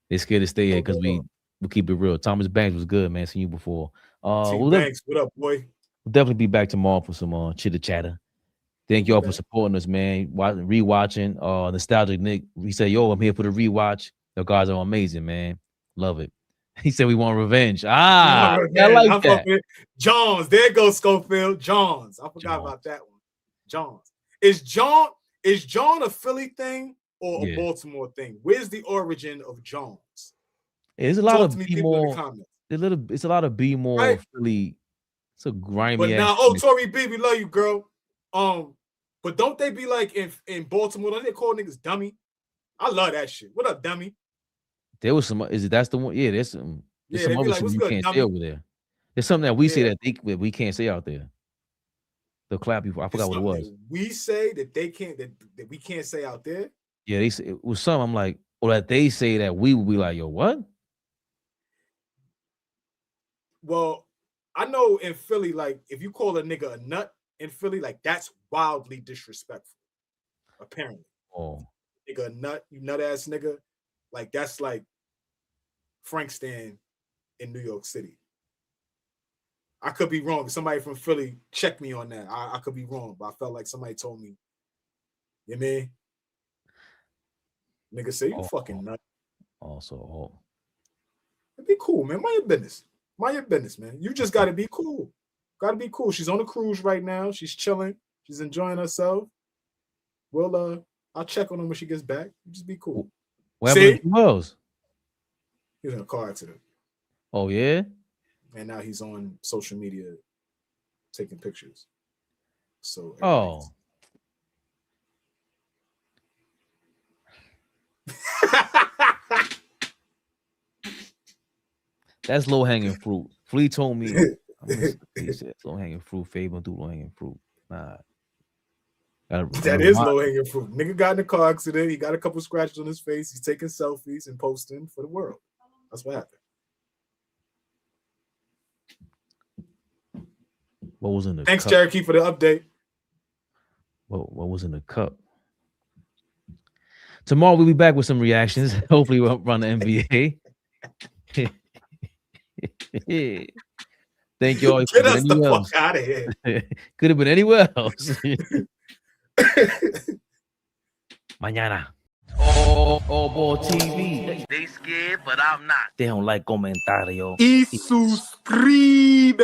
They're scared to stay here because we keep it real. Thomas Banks was good, man. Seen you before.
Banks, what up, boy?
We'll definitely be back tomorrow for some chitter chatter. Thank y'all for supporting us, man. Rewatching. Nostalgic Nick. He said, "Yo, I'm here for the rewatch. You guys are amazing, man. Love it." He said, "We want revenge." I like that.
Johns. There goes Schofield. Johns. I forgot about that one. Johns. Is John a Philly thing or a Baltimore thing? Where's the origin of Johns?
It's a lot of B more. It's a lot of B more right? Philly. It's a grimy.
But now, Tori B, we love you, girl. But don't they be like in Baltimore? Don't they call niggas dummy? I love that shit. What up, dummy?
There was some. That's the one? Yeah, there's some. There's some other
like,
shit you can't say over there. There's something that we say that we can't say out there. They'll clap you. I forgot what it was.
We say that they can't that we can't say out there.
Yeah, they say it was some. I'm like, or that they say that we will be like, yo, what?
Well, I know in Philly, like if you call a nigga a nut in Philly, like that's wildly disrespectful. Apparently, nigga a nut, you nut ass nigga, like that's like Frank Stan in New York City. I could be wrong. Somebody from Philly check me on that. I could be wrong, but I felt like somebody told me. You know what I mean? Nigga say you fucking nut.
Also,
be cool, man. Mind your business. Mind your business, man. You just gotta be cool. Gotta be cool. She's on a cruise right now. She's chilling. She's enjoying herself. Well, I'll check on her when she gets back. You just be cool.
What happened to Wells?
He was in a car accident.
Oh yeah.
And now he's on social media taking pictures. So
that's low hanging fruit. Flea told me he said low hanging fruit. Fabian do low hanging fruit. Nah.
That is low hanging fruit. Nigga got in a car accident. He got a couple scratches on his face. He's taking selfies and posting for the world. That's what happened.
What was in the
Thanks,
cup?
Cherokee, for the update.
What was in the cup? Tomorrow we'll be back with some reactions. Hopefully we'll run the NBA. Thank you all.
Get us the fuck out of here.
Could have been anywhere else. Mañana. AllBall TV.
They scared, but I'm not.
They don't like comentario.
Y suscribe.